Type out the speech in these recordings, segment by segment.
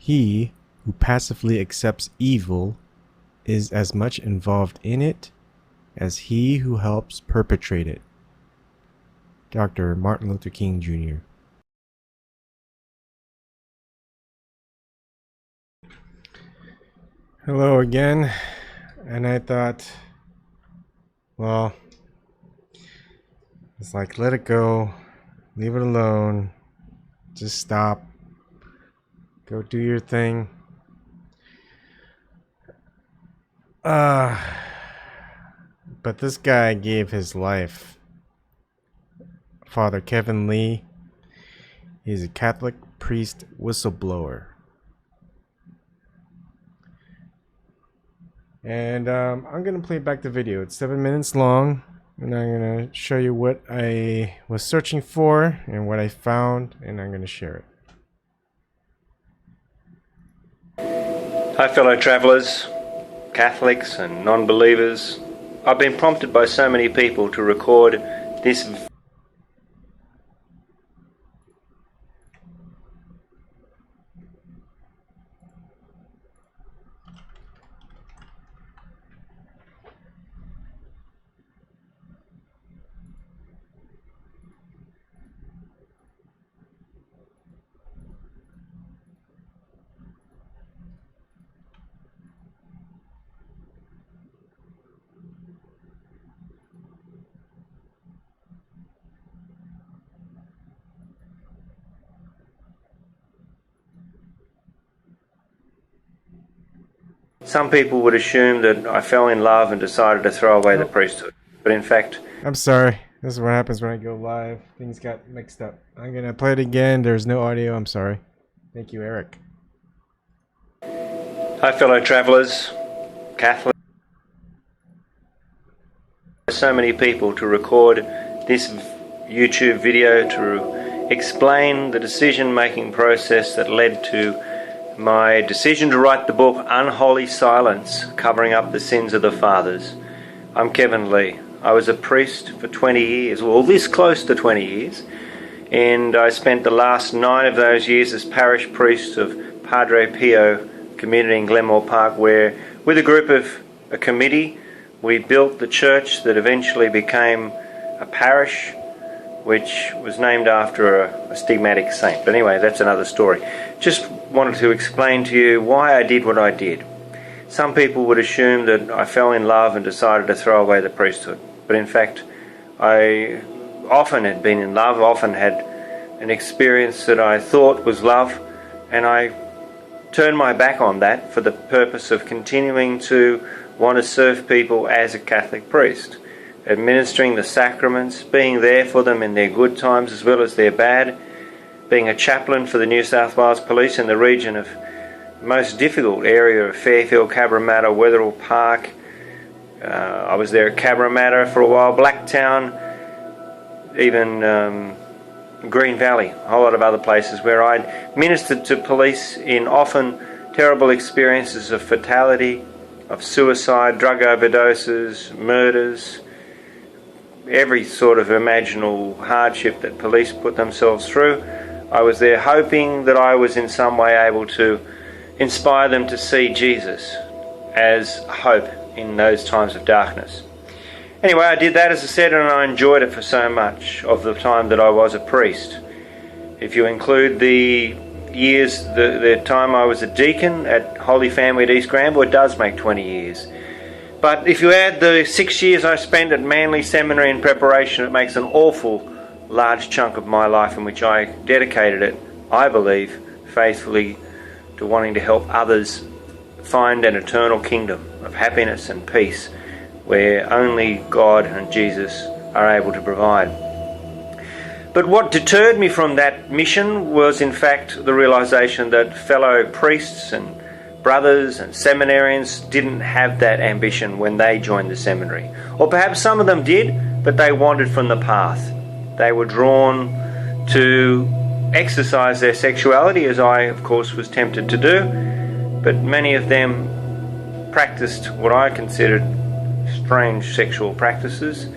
He who passively accepts evil is as much involved in it as he who helps perpetrate it. Dr. Martin Luther King Jr. Hello again, and I thought, well, it's like, let it go, leave it alone, just stop, go do your thing. But this guy gave his life. Father Kevin Lee. He's a Catholic priest whistleblower. And I'm going to play back the video. It's 7 minutes long. And I'm going to show you what I was searching for and what I found. And I'm going to share it. Hi fellow travellers, Catholics and non-believers. I've been prompted by so many people to record this Some people would assume that I fell in love and decided to throw away the priesthood. But in fact... I'm sorry. This is what happens when I go live. Things got mixed up. I'm going to play it again. There's no audio. I'm sorry. Thank you, Eric. Hi fellow travellers, Catholics. So many people to record this YouTube video to explain the decision-making process that led to my decision to write the book Unholy Silence, Covering Up the Sins of the Fathers. I'm Kevin Lee. I was a priest for 20 years, well this close to 20 years, and I spent the last 9 of those years as parish priest of Padre Pio community in Glenmore Park, where with a committee, we built the church that eventually became a parish, which was named after a stigmatic saint. But anyway, that's another story. Just wanted to explain to you why I did what I did. Some people would assume that I fell in love and decided to throw away the priesthood. But in fact, I often had been in love, often had an experience that I thought was love, and I turned my back on that for the purpose of continuing to want to serve people as a Catholic priest, administering the sacraments, being there for them in their good times as well as their bad, being a chaplain for the New South Wales Police in the region of most difficult area of Fairfield, Cabramatta, Wetherill Park. I was there at Cabramatta for a while, Blacktown, even Green Valley, a whole lot of other places where I'd ministered to police in often terrible experiences of fatality, of suicide, drug overdoses, murders, every sort of imaginable hardship that police put themselves through. I was there hoping that I was in some way able to inspire them to see Jesus as hope in those times of darkness. Anyway, I did that, as I said, and I enjoyed it for so much of the time that I was a priest. If you include the years, the time I was a deacon at Holy Family at East Granville, it does make 20 years. But if you add the 6 years I spent at Manly Seminary in preparation, it makes an awful large chunk of my life in which I dedicated it, I believe, faithfully to wanting to help others find an eternal kingdom of happiness and peace where only God and Jesus are able to provide. But what deterred me from that mission was in fact the realization that fellow priests and brothers and seminarians didn't have that ambition when they joined the seminary. Or perhaps some of them did, but they wandered from the path. They were drawn to exercise their sexuality, as I, of course, was tempted to do, but many of them practiced what I considered strange sexual practices,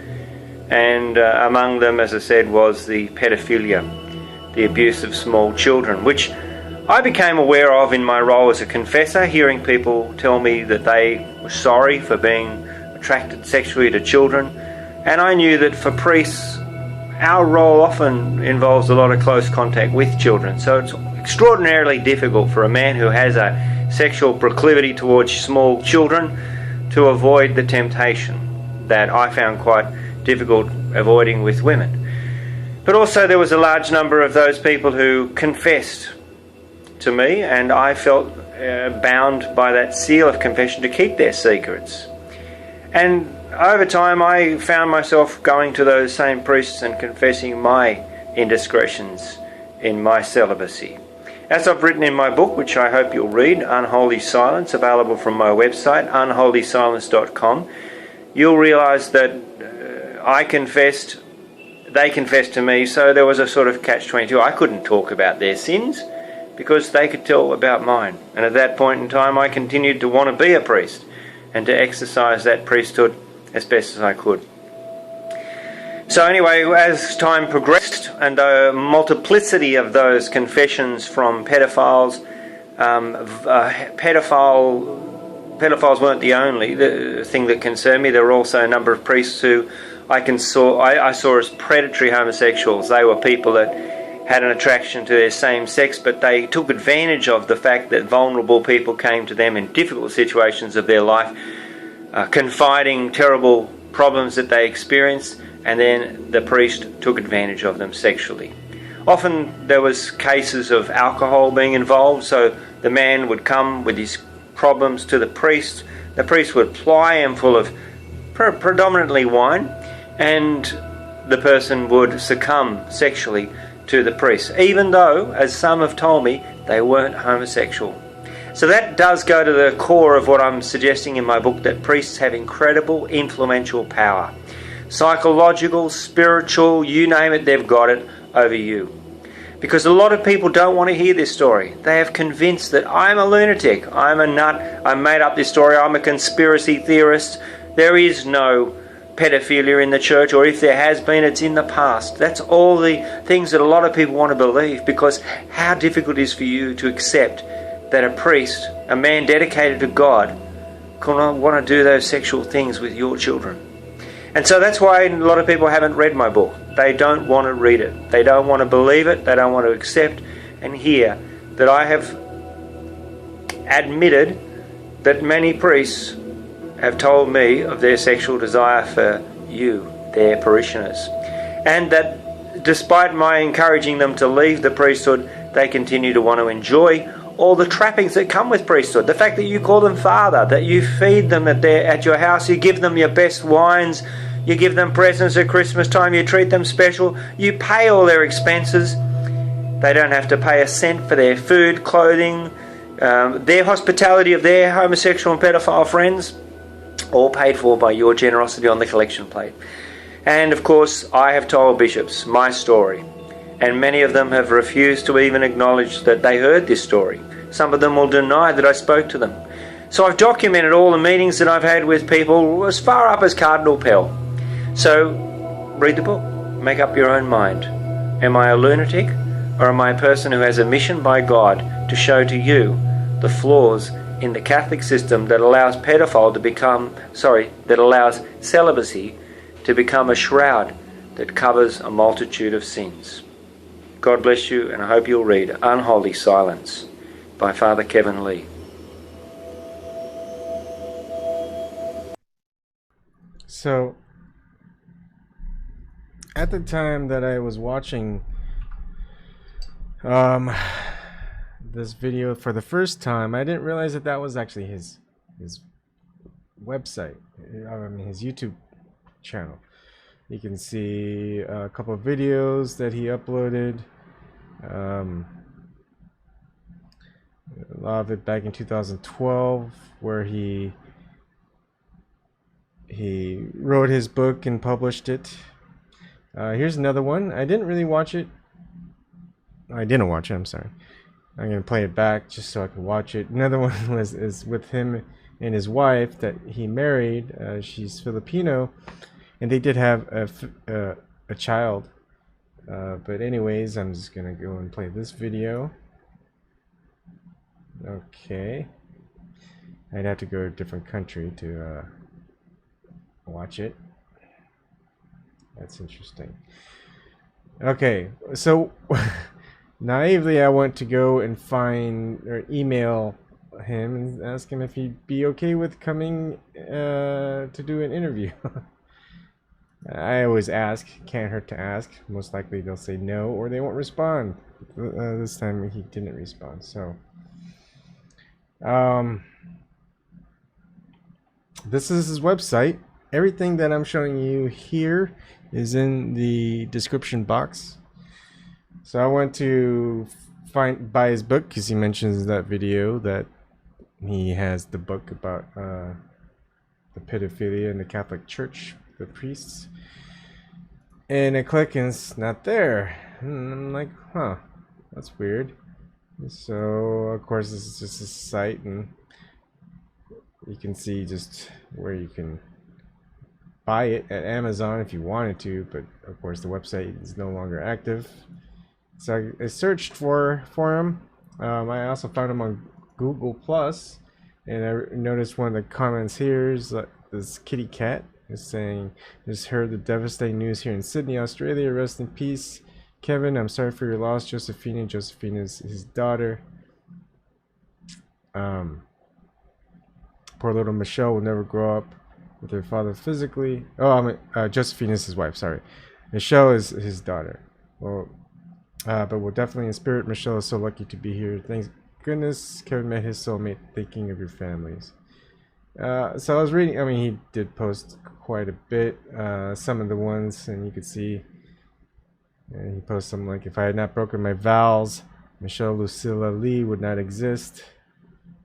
and among them, as I said, was the pedophilia, the abuse of small children, which I became aware of in my role as a confessor, hearing people tell me that they were sorry for being attracted sexually to children, and I knew that for priests, our role often involves a lot of close contact with children, so it's extraordinarily difficult for a man who has a sexual proclivity towards small children to avoid the temptation that I found quite difficult avoiding with women. But also there was a large number of those people who confessed to me, and I felt bound by that seal of confession to keep their secrets. And over time I found myself going to those same priests and confessing my indiscretions in my celibacy. As I've written in my book, which I hope you'll read, Unholy Silence, available from my website, unholysilence.com, you'll realise that I confessed, they confessed to me, so there was a sort of catch-22. I couldn't talk about their sins because they could tell about mine. And at that point in time I continued to want to be a priest and to exercise that priesthood as best as I could. So anyway, as time progressed and a multiplicity of those confessions from pedophiles, pedophiles weren't the only thing that concerned me. There were also a number of priests who I saw as predatory homosexuals. They were people that had an attraction to their same sex, but they took advantage of the fact that vulnerable people came to them in difficult situations of their life, confiding terrible problems that they experienced, and then the priest took advantage of them sexually. Often there was cases of alcohol being involved, so the man would come with his problems to the priest would ply him full of predominantly wine, and the person would succumb sexually to the priest, even though, as some have told me, they weren't homosexual. So that does go to the core of what I'm suggesting in my book, that priests have incredible influential power. Psychological, spiritual, you name it, they've got it over you. Because a lot of people don't want to hear this story. They have convinced that I'm a lunatic, I'm a nut, I made up this story, I'm a conspiracy theorist. There is no pedophilia in the church, or if there has been, it's in the past. That's all the things that a lot of people want to believe, because how difficult it is for you to accept that a priest, a man dedicated to God, can want to do those sexual things with your children. And so that's why a lot of people haven't read my book. They don't want to read it. They don't want to believe it. They don't want to accept and hear that I have admitted that many priests have told me of their sexual desire for you, their parishioners. And that despite my encouraging them to leave the priesthood, they continue to want to enjoy all the trappings that come with priesthood. The fact that you call them father, that you feed them at your house, you give them your best wines, you give them presents at Christmas time, you treat them special, you pay all their expenses. They don't have to pay a cent for their food, clothing, their hospitality of their homosexual and pedophile friends, all paid for by your generosity on the collection plate. And of course, I have told bishops my story, and many of them have refused to even acknowledge that they heard this story. Some of them will deny that I spoke to them. So I've documented all the meetings that I've had with people as far up as Cardinal Pell. So read the book, make up your own mind. Am I a lunatic, or am I a person who has a mission by God to show to you the flaws in the Catholic system that allows that allows celibacy to become a shroud that covers a multitude of sins? God bless you, and I hope you'll read Unholy Silence by Father Kevin Lee. So, at the time that I was watching this video for the first time, I didn't realize that that was actually his website, his YouTube channel. You can see a couple of videos that he uploaded. A lot of it back in 2012, where he wrote his book and published it. Here's another one. I didn't watch it. I'm sorry. I'm gonna play it back just so I can watch it. Another one is with him and his wife that he married. She's Filipino, and they did have a child. But anyways, I'm just gonna go and play this video. Okay. I'd have to go to a different country to watch it. That's interesting. Okay, so naively I went to go and find or email him and ask him if he'd be okay with coming to do an interview. I always ask, can't hurt to ask. Most likely they'll say no or they won't respond. This time he didn't respond, so this is his website. Everything that I'm showing you here is in the description box. So I went to buy his book because he mentions in that video that he has the book about the pedophilia in the Catholic Church, the priests. And I click and it's not there. And I'm like, huh, that's weird. So of course this is just a site, and you can see just where you can buy it at Amazon if you wanted to, but of course the website is no longer active. So I searched for him. I also found him on Google Plus, and I noticed one of the comments here is like this kitty cat is saying, "Just heard the devastating news here in Sydney, Australia. Rest in peace, Kevin. I'm sorry for your loss, Josephina. Josephina is his daughter. Poor little Michelle will never grow up with her father physically." Oh, I mean, Josephine is his wife. Sorry, Michelle is his daughter. Well, but we're definitely in spirit. Michelle is so lucky to be here. Thank goodness Kevin met his soulmate. Thinking of your families. So I was reading. I mean, he did post quite a bit. Some of the ones, and you could see. And he posted something like, "If I had not broken my vows, Michelle Lucilla Lee would not exist."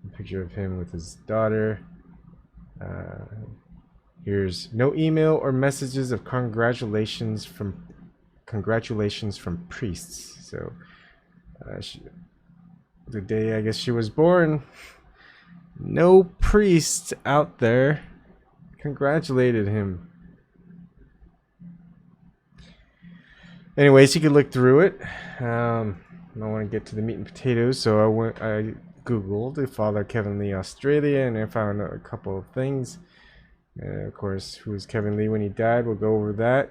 A picture of him with his daughter. Here's no email or messages of congratulations from priests. So the day I guess she was born, no priest out there congratulated him. Anyways, you could look through it. I want to get to the meat and potatoes, so I googled the father Kevin Lee Australia, and I found a couple of things. Of course, who's Kevin Lee when he died? We'll go over that.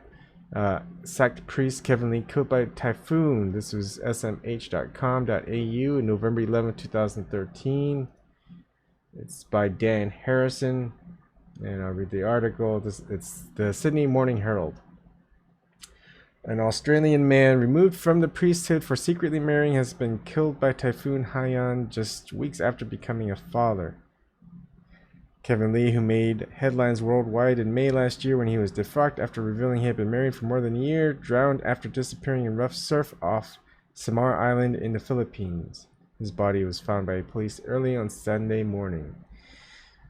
Sacked priest Kevin Lee killed by typhoon. This was smh.com.au in November 11, 2013. It's by Dan Harrison, and I'll read the article. It's the Sydney Morning Herald. An Australian man removed from the priesthood for secretly marrying has been killed by Typhoon Haiyan just weeks after becoming a father. Kevin Lee, who made headlines worldwide in May last year when he was defrocked after revealing he had been married for more than a year, drowned after disappearing in rough surf off Samar Island in the Philippines. His body was found by police early on Sunday morning.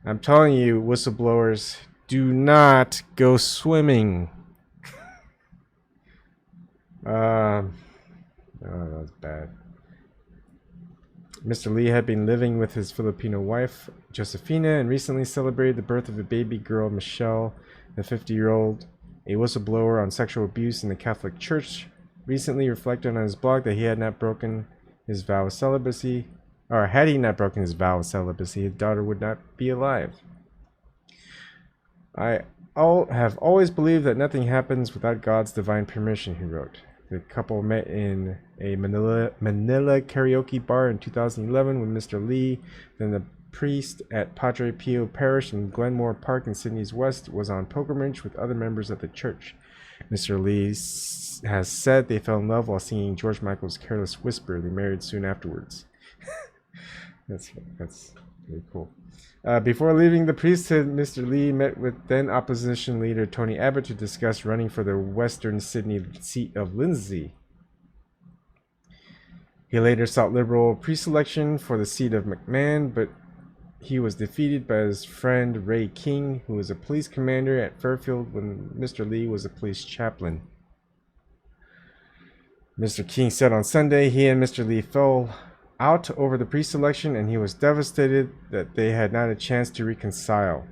I'm telling you, whistleblowers, do not go swimming. Oh, that was bad. Mr. Lee had been living with his Filipino wife, Josefina, and recently celebrated the birth of a baby girl, Michelle. The 50-year-old, a whistleblower on sexual abuse in the Catholic Church, recently reflected on his blog that he had not broken his vow of celibacy, or had he not broken his vow of celibacy, his daughter would not be alive. I have always believed that nothing happens without God's divine permission, he wrote. The couple met in a Manila karaoke bar in 2011 when Mr. Lee, then the priest at Padre Pio Parish in Glenmore Park in Sydney's West, was on pilgrimage with other members of the church. Mr. Lee has said they fell in love while singing George Michael's Careless Whisper. They married soon afterwards. That's really cool. Before leaving the priesthood, Mr. Lee met with then opposition leader Tony Abbott to discuss running for the Western Sydney seat of Lindsay. He later sought Liberal pre-selection for the seat of McMahon, but he was defeated by his friend Ray King, who was a police commander at Fairfield when Mr. Lee was a police chaplain. Mr. King said on Sunday he and Mr. Lee fell out over the pre-selection, and he was devastated that they had not a chance to reconcile.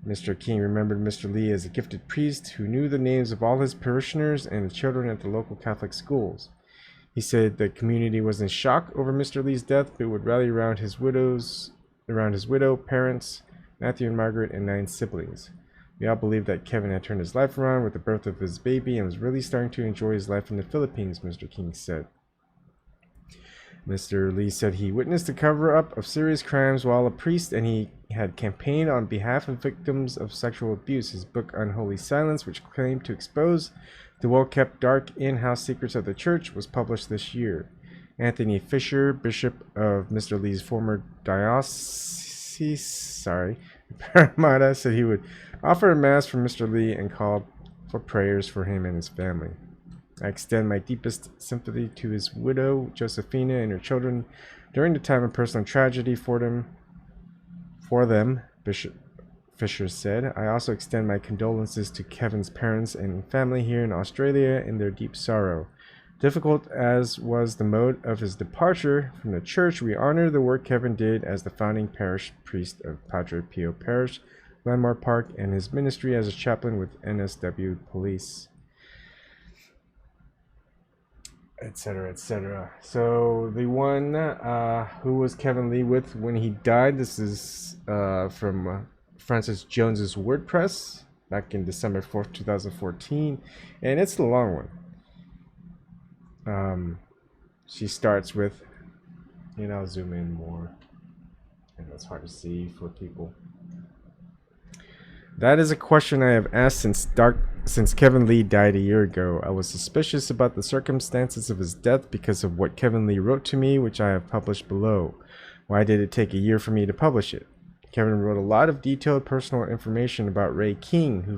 Mr. King remembered Mr. Lee as a gifted priest who knew the names of all his parishioners and the children at the local Catholic schools. He said the community was in shock over Mr. Lee's death, but would rally around his widow, parents, Matthew and Margaret, and 9 siblings. We all believed that Kevin had turned his life around with the birth of his baby and was really starting to enjoy his life in the Philippines, Mr. King said. Mr. Lee said he witnessed the cover-up of serious crimes while a priest, and he had campaigned on behalf of victims of sexual abuse. His book Unholy Silence, which claimed to expose the well-kept dark in-house secrets of the church, was published this year. Anthony Fisher, bishop of Mr. Lee's former diocese, Parramatta, said he would offer a mass for Mr. Lee and called for prayers for him and his family. I extend my deepest sympathy to his widow, Josephina, and her children during the time of personal tragedy for them, Bishop Fisher said. I also extend my condolences to Kevin's parents and family here in Australia in their deep sorrow. Difficult as was the mode of his departure from the church, we honor the work Kevin did as the founding parish priest of Padre Pio Parish, Glenmore Park, and his ministry as a chaplain with NSW Police, etc., etc. So the one who was Kevin Lee with when he died, this is from Francis Jones's WordPress back in December 4th, 2014, and it's the long one. She starts with, and I'll zoom in more, and that's hard to see for people. That is a question I have asked since Kevin Lee died a year ago. I was suspicious about the circumstances of his death because of what Kevin Lee wrote to me, which I have published below. Why did it take a year for me to publish it? Kevin wrote a lot of detailed personal information about Ray King, who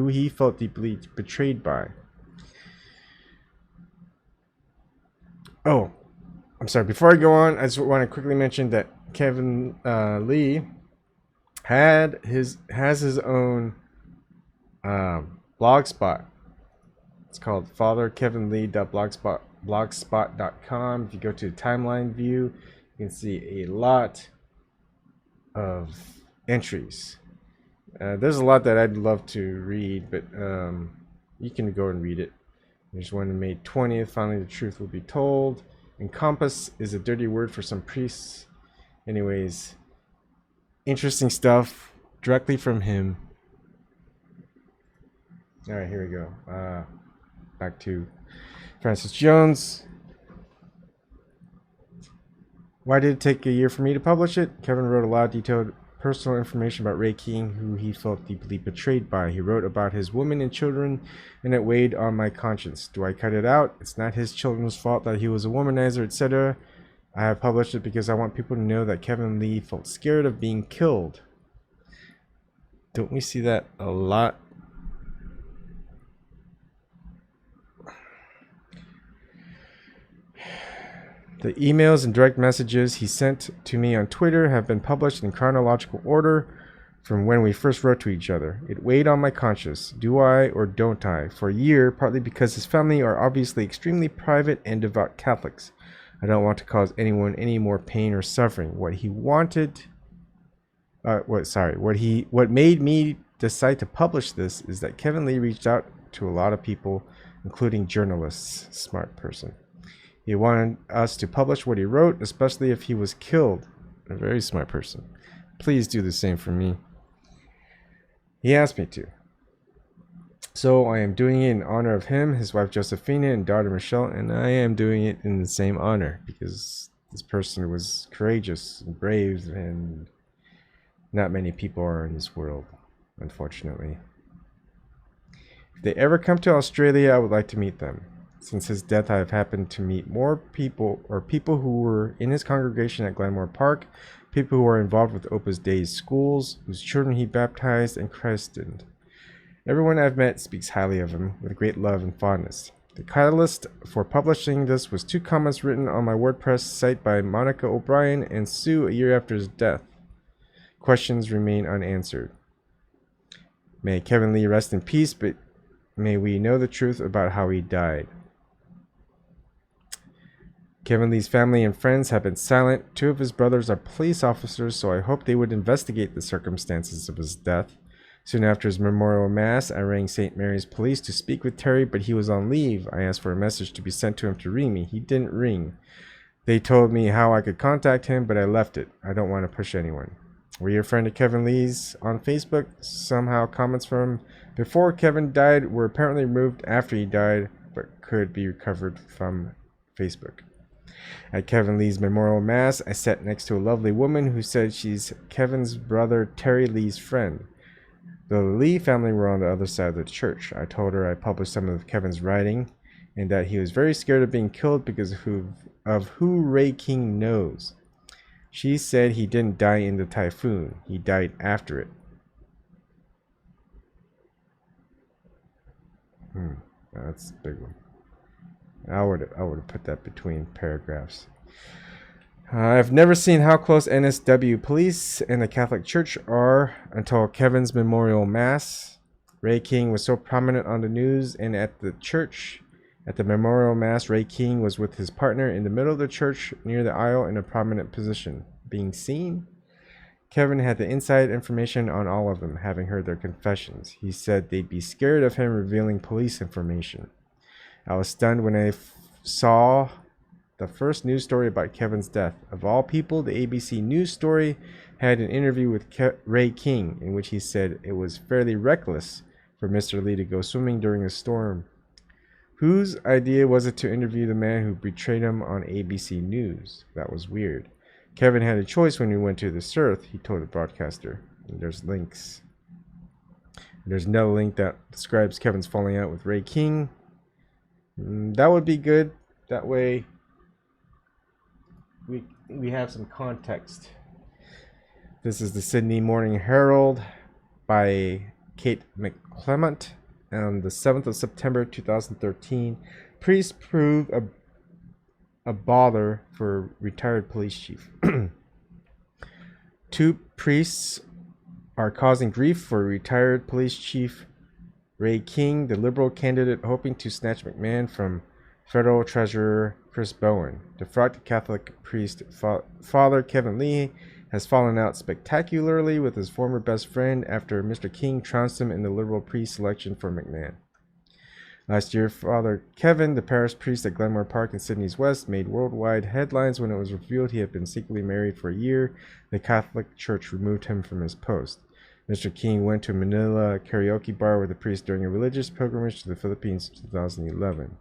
he felt deeply betrayed by. Oh, I'm sorry. Before I go on, I just want to quickly mention that Kevin Lee has his own blogspot. It's called fatherkevinlee.blogspot.com. If you go to the timeline view, you can see a lot of entries. There's a lot that I'd love to read, but you can go and read it. There's one on May 20th. Finally, the truth will be told. Encompass is a dirty word for some priests. Anyways, interesting stuff directly from him. All right, here we go. Back to Francis Jones. Why did it take a year for me to publish it? Kevin wrote a lot of detailed personal information about Ray King, who he felt deeply betrayed by. He wrote about his women and children, and it weighed on my conscience. Do I cut it out? It's not his children's fault that he was a womanizer, etc. I have published it because I want people to know that Kevin Lee felt scared of being killed. Don't we see that a lot? The emails and direct messages he sent to me on Twitter have been published in chronological order from when we first wrote to each other. It weighed on my conscience. Do I or don't I? For a year, partly because his family are obviously extremely private and devout Catholics. I don't want to cause anyone any more pain or suffering. What made me decide to publish this is that Kevin Lee reached out to a lot of people, including journalists. Smart person. He wanted us to publish what he wrote, especially if he was killed. A very smart person. Please do the same for me. He asked me to. So I am doing it in honor of him, his wife Josephina, and daughter Michelle, and I am doing it in the same honor because this person was courageous and brave, and not many people are in this world, unfortunately. If they ever come to Australia, I would like to meet them. Since his death, I have happened to meet more people, or people who were in his congregation at Glenmore Park, people who are involved with Opus Dei's schools, whose children he baptized and christened. Everyone I've met speaks highly of him, with great love and fondness. The catalyst for publishing this was 2 comments written on my WordPress site by Monica O'Brien and Sue a year after his death. Questions remain unanswered. May Kevin Lee rest in peace, but may we know the truth about how he died. Kevin Lee's family and friends have been silent. 2 of his brothers are police officers, so I hope they would investigate the circumstances of his death. Soon after his memorial mass, I rang St. Mary's police to speak with Terry, but he was on leave. I asked for a message to be sent to him to ring me. He didn't ring. They told me how I could contact him, but I left it. I don't want to push anyone. Were you a friend of Kevin Lee's on Facebook? Somehow comments from before Kevin died were apparently removed after he died, but could be recovered from Facebook. At Kevin Lee's memorial mass, I sat next to a lovely woman who said she's Kevin's brother Terry Lee's friend. The Lee family were on the other side of the church. I told her I published some of Kevin's writing and that he was very scared of being killed because of who Ray King knows. She said he didn't die in the typhoon. He died after it. That's a big one. I would have put that between paragraphs. I've never seen how close NSW police and the Catholic Church are until Kevin's memorial mass. Ray King was so prominent on the news and at the church. At the memorial mass, Ray King was with his partner in the middle of the church near the aisle in a prominent position. Being seen? Kevin had the inside information on all of them, having heard their confessions. He said they'd be scared of him revealing police information. I was stunned when I saw the first news story about Kevin's death. Of all people, the ABC News story had an interview with Ray King in which he said it was fairly reckless for Mr. Lee to go swimming during a storm. Whose idea was it to interview the man who betrayed him on ABC News? That was weird. Kevin had a choice when we went to this earth, he told the broadcaster. And there's links. There's another link that describes Kevin's falling out with Ray King. That would be good. That way we have some context. This is the Sydney Morning Herald by Kate McClement on the 7th of September 2013. Priests prove a bother for retired police chief. 2 priests are causing grief for retired police chief Ray King, the Liberal candidate hoping to snatch McMahon from Federal Treasurer Chris Bowen. Defrocked Catholic priest Father Kevin Lee has fallen out spectacularly with his former best friend after Mr. King trounced him in the Liberal priest selection for McMahon. Last year, Father Kevin, the parish priest at Glenmore Park in Sydney's West, made worldwide headlines when it was revealed he had been secretly married for a year. The Catholic Church removed him from his post. Mr. King went to a Manila karaoke bar with the priest during a religious pilgrimage to the Philippines in 2011.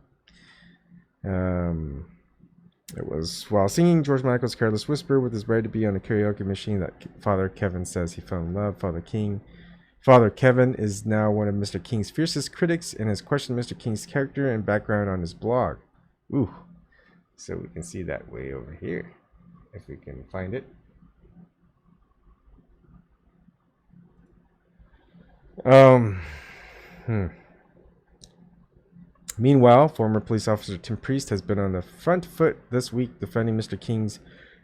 It was while singing George Michael's Careless Whisper with his bride to be on a karaoke machine that Father Kevin says he fell in love. Father Kevin is now one of Mr. King's fiercest critics and has questioned Mr. King's character and background on his blog. Ooh. So we can see that way over here, if we can find it. Meanwhile, former police officer Tim Priest has been on the front foot this week defending Mr. King's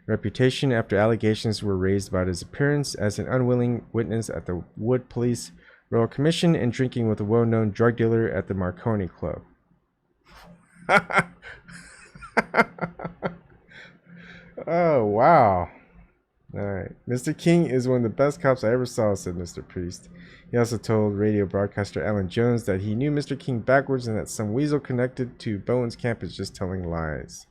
reputation after allegations were raised about his appearance as an unwilling witness at the Wood Police Royal Commission and drinking with a well-known drug dealer at the Marconi Club. Oh, wow. All right. Mr. King is one of the best cops I ever saw, said Mr. Priest. He also told radio broadcaster Alan Jones that he knew Mr. King backwards and that some weasel connected to Bowen's camp is just telling lies.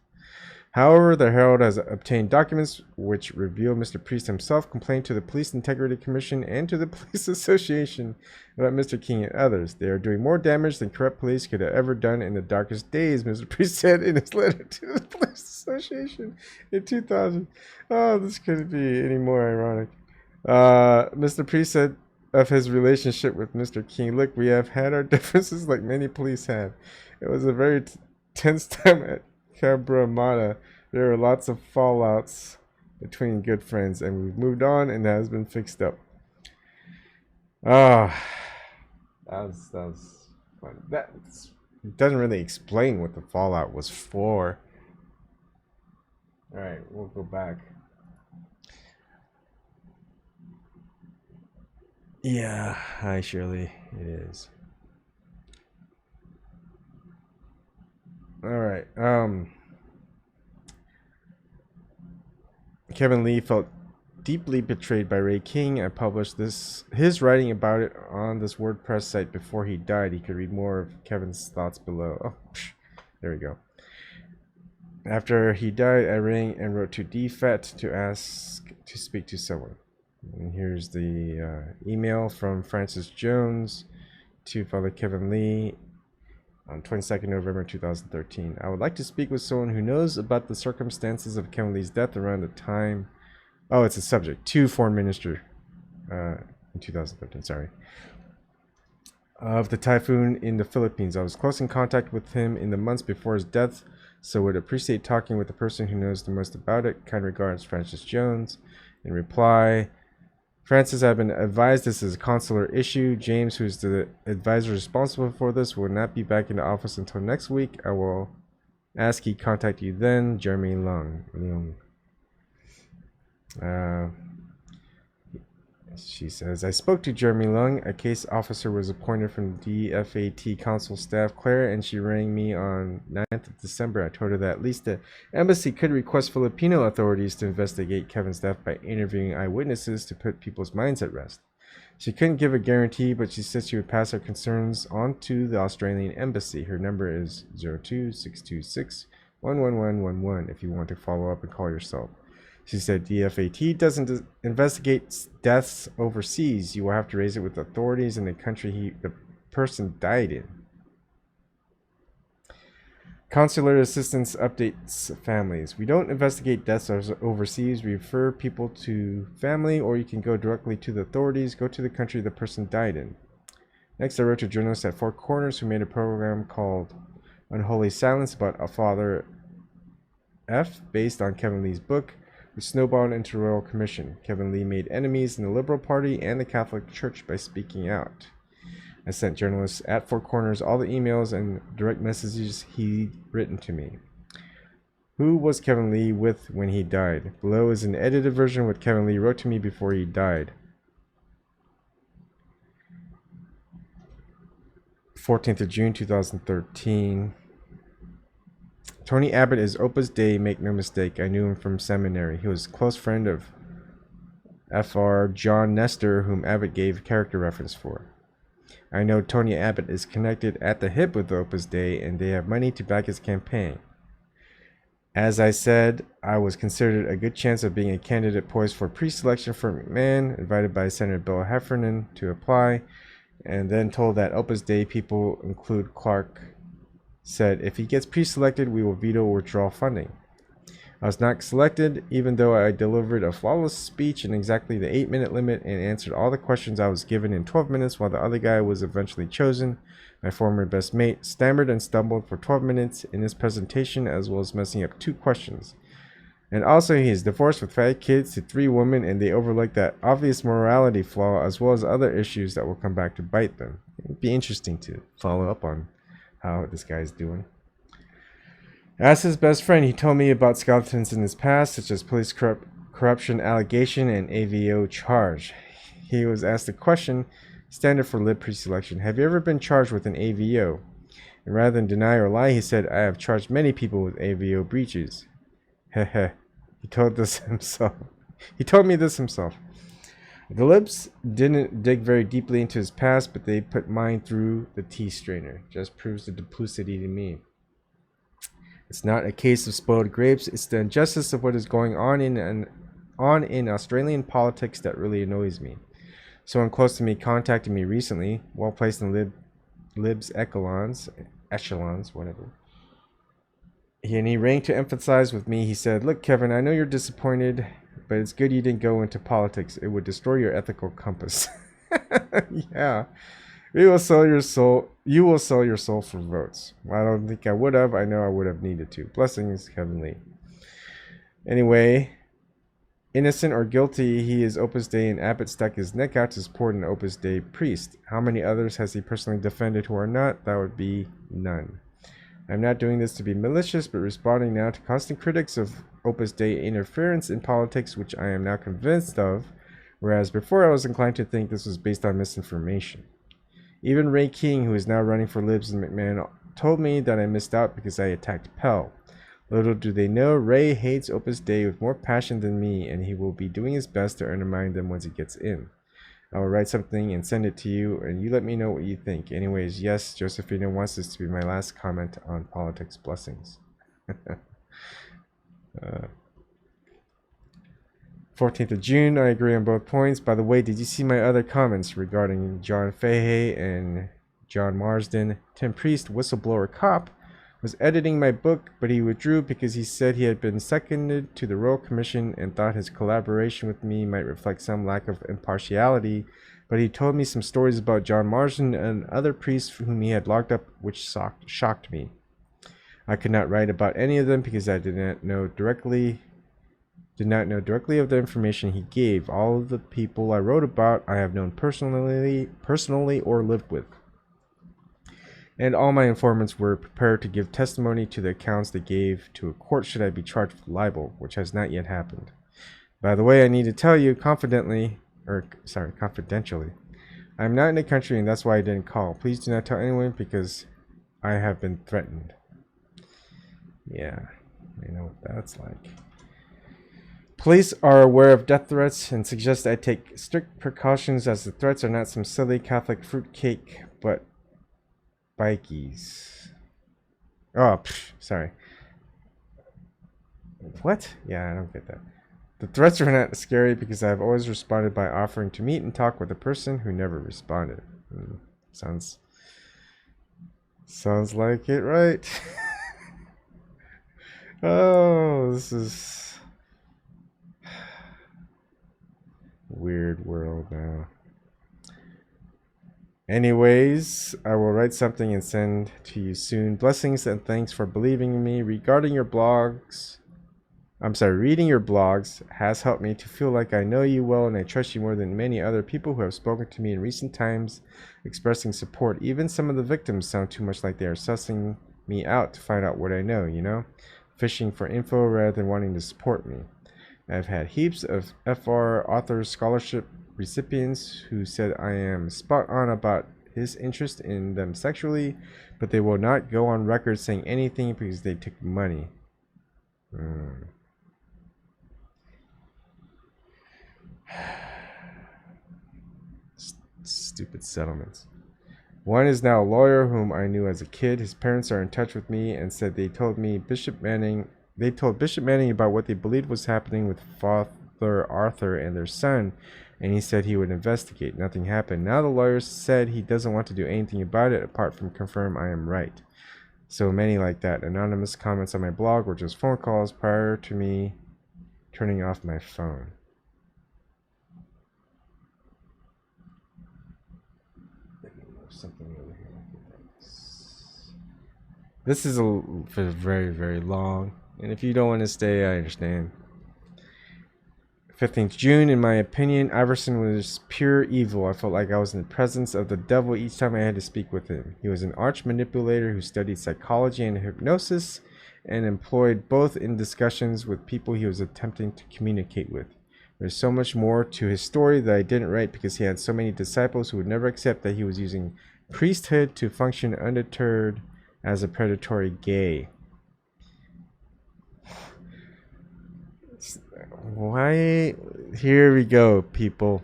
However, the Herald has obtained documents which reveal Mr. Priest himself complained to the Police Integrity Commission and to the Police Association about Mr. King and others. They are doing more damage than corrupt police could have ever done in the darkest days, Mr. Priest said in his letter to the Police Association in 2000. Oh, this couldn't be any more ironic. Mr. Priest said of his relationship with Mr. King, look, we have had our differences like many police have. It was a very tense time at Cabramatta. There are lots of fallouts between good friends, and we've moved on, and that has been fixed up. That was fun. That doesn't really explain what the fallout was for. All right, we'll go back. Yeah, hi Shirley, it is. All right. Kevin Lee felt deeply betrayed by Ray King. I published his writing about it on this WordPress site before he died. You can read more of Kevin's thoughts below. Oh, there we go. After he died, I rang and wrote to DFET to ask to speak to someone. And here's the email from Francis Jones to Father Kevin Lee on 22nd November 2013. I would like to speak with someone who knows about the circumstances of Kevin Lee's death around the time. Oh, it's a subject. To Foreign Minister in 2013, sorry. Of the typhoon in the Philippines. I was close in contact with him in the months before his death, so would appreciate talking with the person who knows the most about it. Kind regards, Francis Jones. In reply, Francis, I've been advised this is a consular issue. James, who's the advisor responsible for this, will not be back in the office until next week. I will ask he contact you then. Jeremy Leung. She says, I spoke to Jeremy Leung. A case officer was appointed from DFAT consul staff, Claire, and she rang me on 9th of December. I told her that at least the embassy could request Filipino authorities to investigate Kevin's death by interviewing eyewitnesses to put people's minds at rest. She couldn't give a guarantee, but she said she would pass her concerns on to the Australian embassy. Her number is 02-626-11111 if you want to follow up and call yourself. She said DFAT doesn't investigate deaths overseas. You will have to raise it with authorities in the country the person died in. Consular assistance updates families. We don't investigate deaths overseas. We refer people to family, or you can go directly to the authorities. Go to the country the person died in. Next, I wrote to journalists at Four Corners who made a program called Unholy Silence about a Father F, based on Kevin Lee's book, which snowballed into Royal Commission. Kevin Lee made enemies in the Liberal Party and the Catholic Church by speaking out. I sent journalists at Four Corners all the emails and direct messages he'd written to me. Who was Kevin Lee with when he died? Below is an edited version of what Kevin Lee wrote to me before he died. 14th of June 2013. Tony Abbott is Opus Dei, make no mistake. I knew him from seminary. He was a close friend of Fr. John Nestor, whom Abbott gave character reference for. I know Tony Abbott is connected at the hip with Opus Dei, and they have money to back his campaign. As I said, I was considered a good chance of being a candidate poised for pre-selection for McMahon, invited by Senator Bill Heffernan to apply, and then told that Opus Dei people, include Clark, said, if he gets pre-selected, we will veto or withdraw funding. I was not selected, even though I delivered a flawless speech in exactly the 8-minute limit and answered all the questions I was given in 12 minutes, while the other guy was eventually chosen. My former best mate stammered and stumbled for 12 minutes in his presentation, as well as messing up 2 questions. And also, he is divorced with 5 kids to 3 women, and they overlooked that obvious morality flaw, as well as other issues that will come back to bite them. It'd be interesting to follow up on how this guy's doing. As his best friend, he told me about skeletons in his past, such as police corruption allegation and AVO charge. He was asked a question, standard for lib pre-selection. Have you ever been charged with an AVO? And rather than deny or lie, he said, I have charged many people with AVO breaches. Heh. He told me this himself. The libs didn't dig very deeply into his past, but they put mine through the tea strainer. Just proves the duplicity to me. It's not a case of spoiled grapes. It's the injustice of what is going on in Australian politics that really annoys me. Someone close to me contacted me recently, well placed in libs echelons, whatever. He rang to emphasize with me. He said, look, Kevin, I know you're disappointed, but it's good you didn't go into politics. It would destroy your ethical compass. Yeah. You will sell your soul for votes. I don't think I would have. I know I would have needed to. Blessings, Kevin Lee. Anyway, innocent or guilty, he is Opus Dei, and Abbott stuck his neck out to support an Opus Dei priest. How many others has he personally defended who are not? That would be none. I'm not doing this to be malicious, but responding now to constant critics of Opus Dei interference in politics, which I am now convinced of, whereas before I was inclined to think this was based on misinformation. Even Ray King, who is now running for Libs in McMahon, told me that I missed out because I attacked Pell. Little do they know, Ray hates Opus Dei with more passion than me, and he will be doing his best to undermine them once he gets in. I will write something and send it to you, and you let me know what you think. Anyways, yes, Josephina wants this to be my last comment on politics. Blessings. 14th of June, I agree on both points. By the way, did you see my other comments regarding John Fahey and John Marsden? Tim Priest, whistleblower cop, was editing my book, but he withdrew because he said he had been seconded to the Royal Commission and thought his collaboration with me might reflect some lack of impartiality. But he told me some stories about John Marsden and other priests whom he had locked up, which shocked me. I could not write about any of them because I did not know directly of the information he gave. All of the people I wrote about I have known personally or lived with. And all my informants were prepared to give testimony to the accounts they gave to a court should I be charged with libel, which has not yet happened. By the way, I need to tell you confidentially, I'm not in the country and that's why I didn't call. Please do not tell anyone because I have been threatened. Yeah, I know what that's like. Police are aware of death threats and suggest I take strict precautions as the threats are not some silly Catholic fruitcake, but bikies. Oh, sorry. What? Yeah, I don't get that. The threats are not scary because I've always responded by offering to meet and talk with the person who never responded. Sounds like it, right? Oh, this is weird world now. Anyways, I will write something and send to you soon. Blessings and thanks for believing in me. Reading your blogs has helped me to feel like I know you well and I trust you more than many other people who have spoken to me in recent times, expressing support. Even some of the victims sound too much like they are sussing me out to find out what I know, you know? Fishing for info rather than wanting to support me. I've had heaps of FR author scholarship recipients who said I am spot on about his interest in them sexually, but they will not go on record saying anything because they took money. Stupid settlements. One is now a lawyer whom I knew as a kid. His parents are in touch with me and said they told Bishop Manning about what they believed was happening with Father Arthur and their son, and he said he would investigate. Nothing happened. Now the lawyer said he doesn't want to do anything about it apart from confirm I am right. So many like that. Anonymous comments on my blog were just phone calls prior to me turning off my phone. Something over here. This is very, very long, and if you don't want to stay, I understand. 15th June, in my opinion, Iverson was pure evil. I felt like I was in the presence of the devil each time I had to speak with him. He was an arch manipulator who studied psychology and hypnosis and employed both in discussions with people he was attempting to communicate with. There's so much more to his story that I didn't write because he had so many disciples who would never accept that he was using priesthood to function undeterred as a predatory gay. Why? Here we go, people.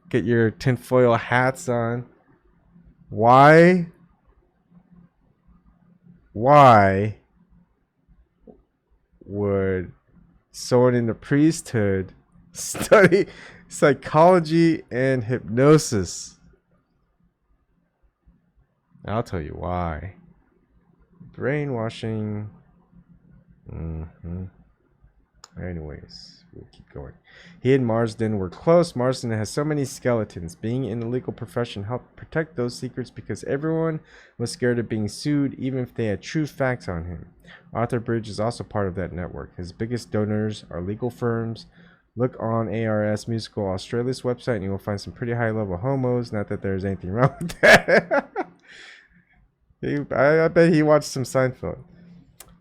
Get your tinfoil hats on. Why would someone in the priesthood study psychology and hypnosis? I'll tell you why. Brainwashing. Anyways, we'll keep going. He and Marsden were close. Marsden has so many skeletons. Being in the legal profession helped protect those secrets because everyone was scared of being sued, even if they had true facts on him. Arthur Bridge is also part of that network. His biggest donors are legal firms. Look on ARS Musical Australia's website and you will find some pretty high-level homos. Not that there's anything wrong with that. I bet he watched some Seinfeld.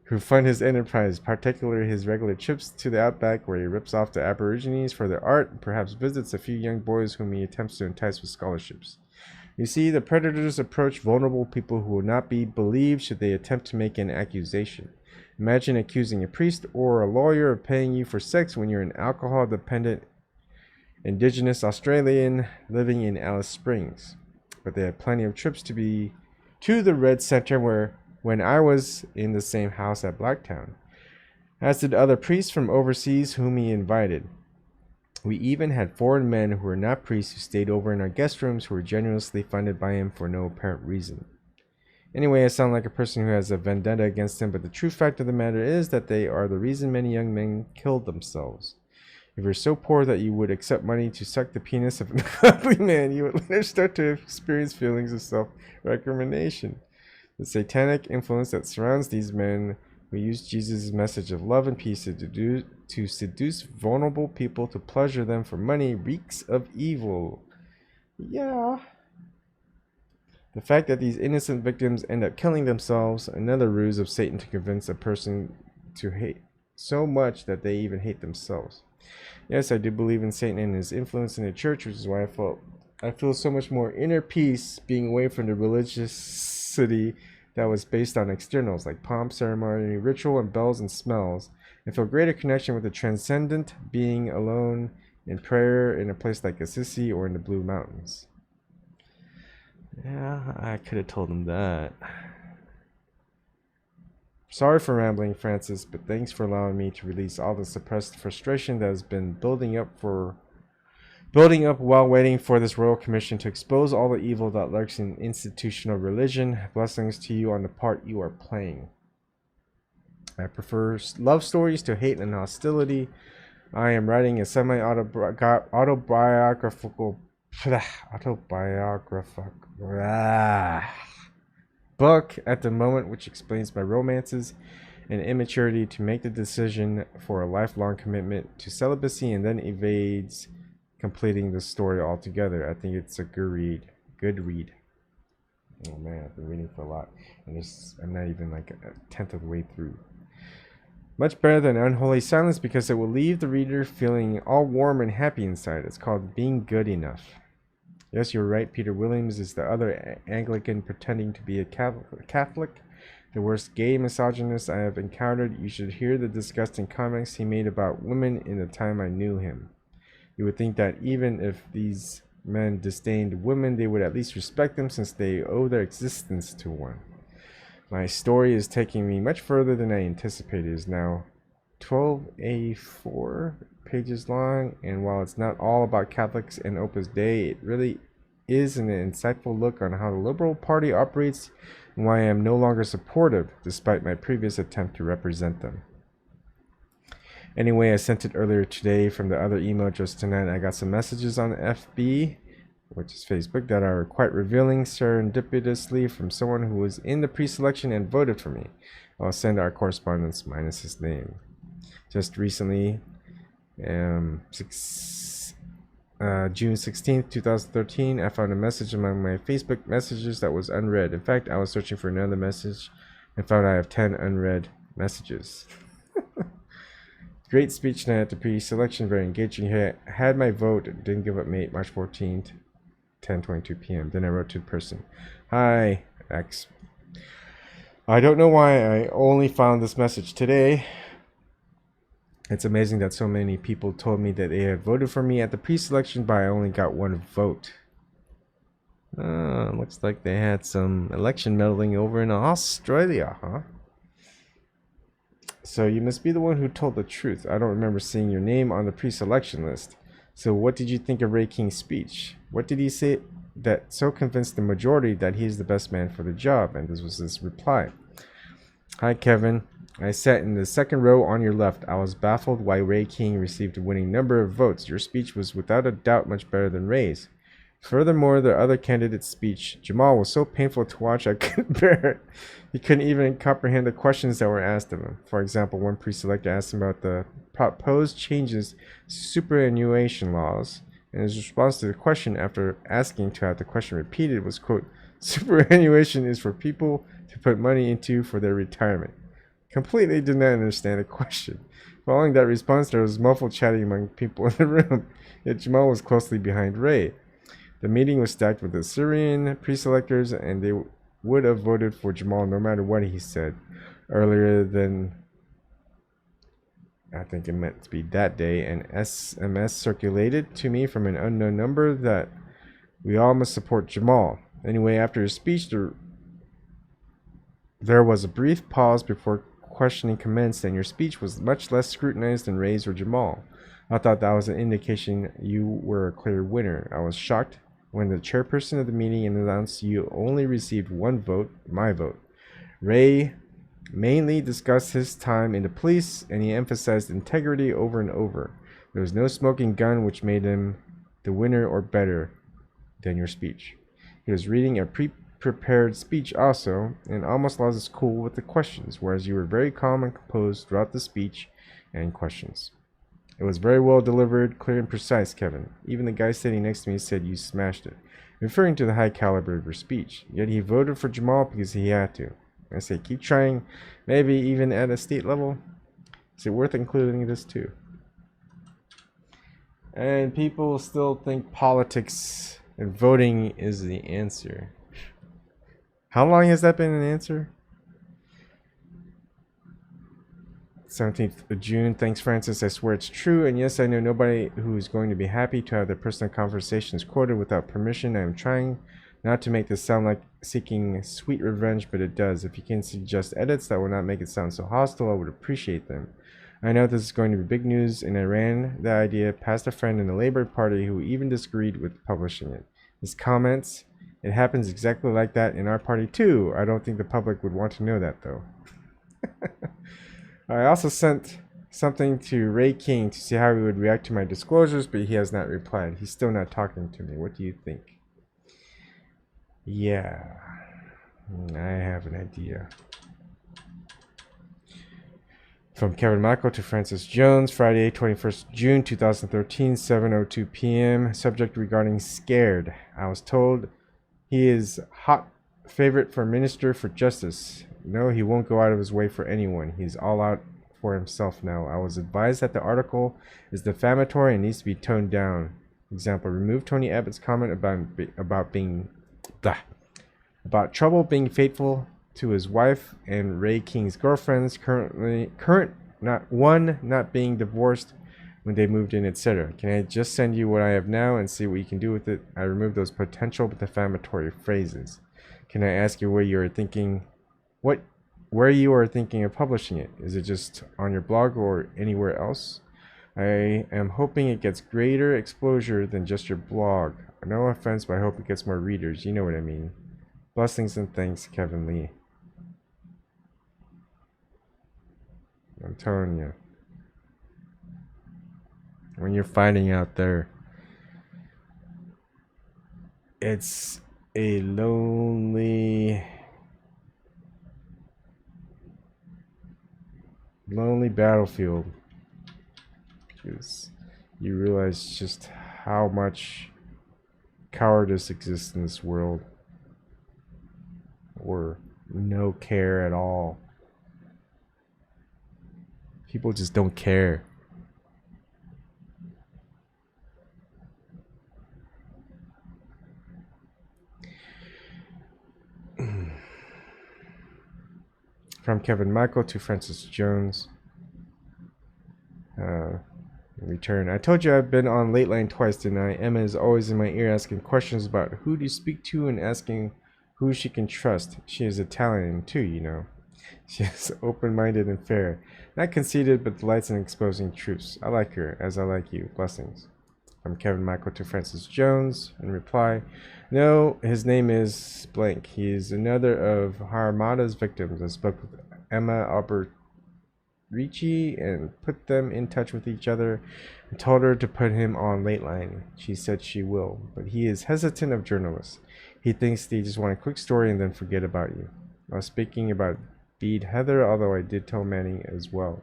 Who fund his enterprise, particularly his regular trips to the outback where he rips off the Aborigines for their art and perhaps visits a few young boys whom he attempts to entice with scholarships. You see, the predators approach vulnerable people who will not be believed should they attempt to make an accusation. Imagine accusing a priest or a lawyer of paying you for sex when you're an alcohol-dependent Indigenous Australian living in Alice Springs. But they had plenty of trips to the Red Center when I was in the same house at Blacktown, as did other priests from overseas whom he invited. We even had foreign men who were not priests who stayed over in our guest rooms who were generously funded by him for no apparent reason. Anyway, I sound like a person who has a vendetta against him, but the true fact of the matter is that they are the reason many young men killed themselves. If you're so poor that you would accept money to suck the penis of an ugly man, you would later start to experience feelings of self-recrimination. The satanic influence that surrounds these men who use Jesus' message of love and peace to seduce vulnerable people to pleasure them for money reeks of evil. Yeah. The fact that these innocent victims end up killing themselves, another ruse of Satan to convince a person to hate so much that they even hate themselves. Yes, I do believe in Satan and his influence in the church, which is why I feel so much more inner peace being away from the religiosity that was based on externals like pomp, ceremony, ritual, and bells and smells, and feel greater connection with the transcendent being alone in prayer in a place like Assisi or in the Blue Mountains. Yeah, I could have told him that. Sorry for rambling, Francis, but thanks for allowing me to release all the suppressed frustration that has been building up while waiting for this royal commission to expose all the evil that lurks in institutional religion. Blessings to you on the part you are playing. I prefer love stories to hate and hostility. I am writing a semi-autobiographical book at the moment, which explains my romances and immaturity to make the decision for a lifelong commitment to celibacy and then evades completing the story altogether. I think it's a good read. Oh man, I've been reading for a lot, and I'm not even like a tenth of the way through. Much better than Unholy Silence because it will leave the reader feeling all warm and happy inside. It's called Being Good Enough. Yes, you're right. Peter Williams is the other Anglican pretending to be a Catholic. The worst gay misogynist I have encountered. You should hear the disgusting comments he made about women in the time I knew him. You would think that even if these men disdained women, they would at least respect them since they owe their existence to one. My story is taking me much further than I anticipated. It is now 1284 pages long, and while it's not all about Catholics and Opus Dei, it really is an insightful look on how the Liberal Party operates and why I am no longer supportive, despite my previous attempt to represent them. Anyway, I sent it earlier today from the other email address tonight. I got some messages on FB, which is Facebook, that are quite revealing serendipitously from someone who was in the pre-selection and voted for me. I'll send our correspondence minus his name. Just recently, June 16th, 2013, I found a message among my Facebook messages that was unread. In fact, I was searching for another message and found I have 10 unread messages. Great speech tonight at the pre-selection, very engaging. Had my vote, didn't give up mate, March 14th, 10:22 p.m. Then I wrote to the person, "Hi, X. I don't know why I only found this message today. It's amazing that so many people told me that they had voted for me at the pre-selection, but I only got one vote." Looks like they had some election meddling over in Australia, huh? So you must be the one who told the truth. I don't remember seeing your name on the pre-selection list. So what did you think of Ray King's speech? What did he say that so convinced the majority that he is the best man for the job? And this was his reply. "Hi, Kevin. I sat in the second row on your left. I was baffled why Ray King received a winning number of votes. Your speech was without a doubt much better than Ray's. Furthermore, the other candidate's speech, Jamal, was so painful to watch I couldn't bear it. He couldn't even comprehend the questions that were asked of him. For example, one pre-selector asked him about the proposed changes to superannuation laws, and his response to the question after asking to have the question repeated was, quote, "Superannuation is for people to put money into for their retirement." Completely did not understand the question. Following that response, there was muffled chatting among people in the room, yet Jamal was closely behind Ray. The meeting was stacked with Assyrian pre-selectors, and they would have voted for Jamal no matter what he said. Earlier than I think it meant to be that day, an SMS circulated to me from an unknown number that we all must support Jamal. Anyway, after his speech, there was a brief pause before questioning commenced, and your speech was much less scrutinized than Ray's or Jamal. I thought that was an indication you were a clear winner. I was shocked when the chairperson of the meeting announced you only received one vote, my vote. Ray mainly discussed his time in the police, and he emphasized integrity over and over. There was no smoking gun, which made him the winner or better than your speech. He was reading a prepared speech also, and almost lost his cool with the questions, whereas you were very calm and composed throughout the speech and questions. It was very well delivered, clear and precise, Kevin. Even the guy sitting next to me said you smashed it, referring to the high caliber of your speech. Yet he voted for Jamal because he had to. I say keep trying, maybe even at a state level. Is it worth including this too? And people still think politics and voting is the answer. How long has that been an answer? 17th of June. Thanks, Francis. I swear it's true. And yes, I know nobody who is going to be happy to have their personal conversations quoted without permission. I am trying not to make this sound like seeking sweet revenge, but it does. If you can suggest edits that will not make it sound so hostile, I would appreciate them. I know this is going to be big news, and I ran the idea past a friend in the Labour Party who even disagreed with publishing it. His comments, it happens exactly like that in our party too. I don't think the public would want to know that though. I also sent something to Ray King to see how he would react to my disclosures, but he has not replied. He's still not talking to me. What do you think? Yeah, I have an idea. From Kevin Michael to Francis Jones, Friday, 21st June 2013, 7:02 p.m. Subject regarding scared. I was told he is hot favorite for Minister for Justice. No, he won't go out of his way for anyone. He's all out for himself now. I was advised that the article is defamatory and needs to be toned down. Example, remove Tony Abbott's comment about trouble being faithful to his wife and Ray King's girlfriends, not being divorced when they moved in, etc. Can I just send you what I have now and see what you can do with it? I removed those potential defamatory phrases. Can I ask you where you are thinking of publishing it? Is it just on your blog or anywhere else? I am hoping it gets greater exposure than just your blog. No offense, but I hope it gets more readers. You know what I mean. Blessings and thanks, Kevin Lee. I'm telling you, when you're fighting out there, it's a lonely battlefield, because you realize just how much cowardice exists in this world, or no care at all. People just don't care. From Kevin Michael to Francis Jones. Return. I told you I've been on Late Line twice, didn't I? Emma is always in my ear asking questions about who do you speak to and asking who she can trust. She is Italian too, you know. She is open-minded and fair. Not conceited, but delights in exposing truths. I like her, as I like you. Blessings. From Kevin Michael to Francis Jones. In reply, no, his name is blank. He is another of Harmada's victims. I spoke with Emma Alberici and put them in touch with each other and told her to put him on Late Line. She said she will, but he is hesitant of journalists. He thinks they just want a quick story and then forget about you. I was speaking about Bede Heather, although I did tell Manning as well.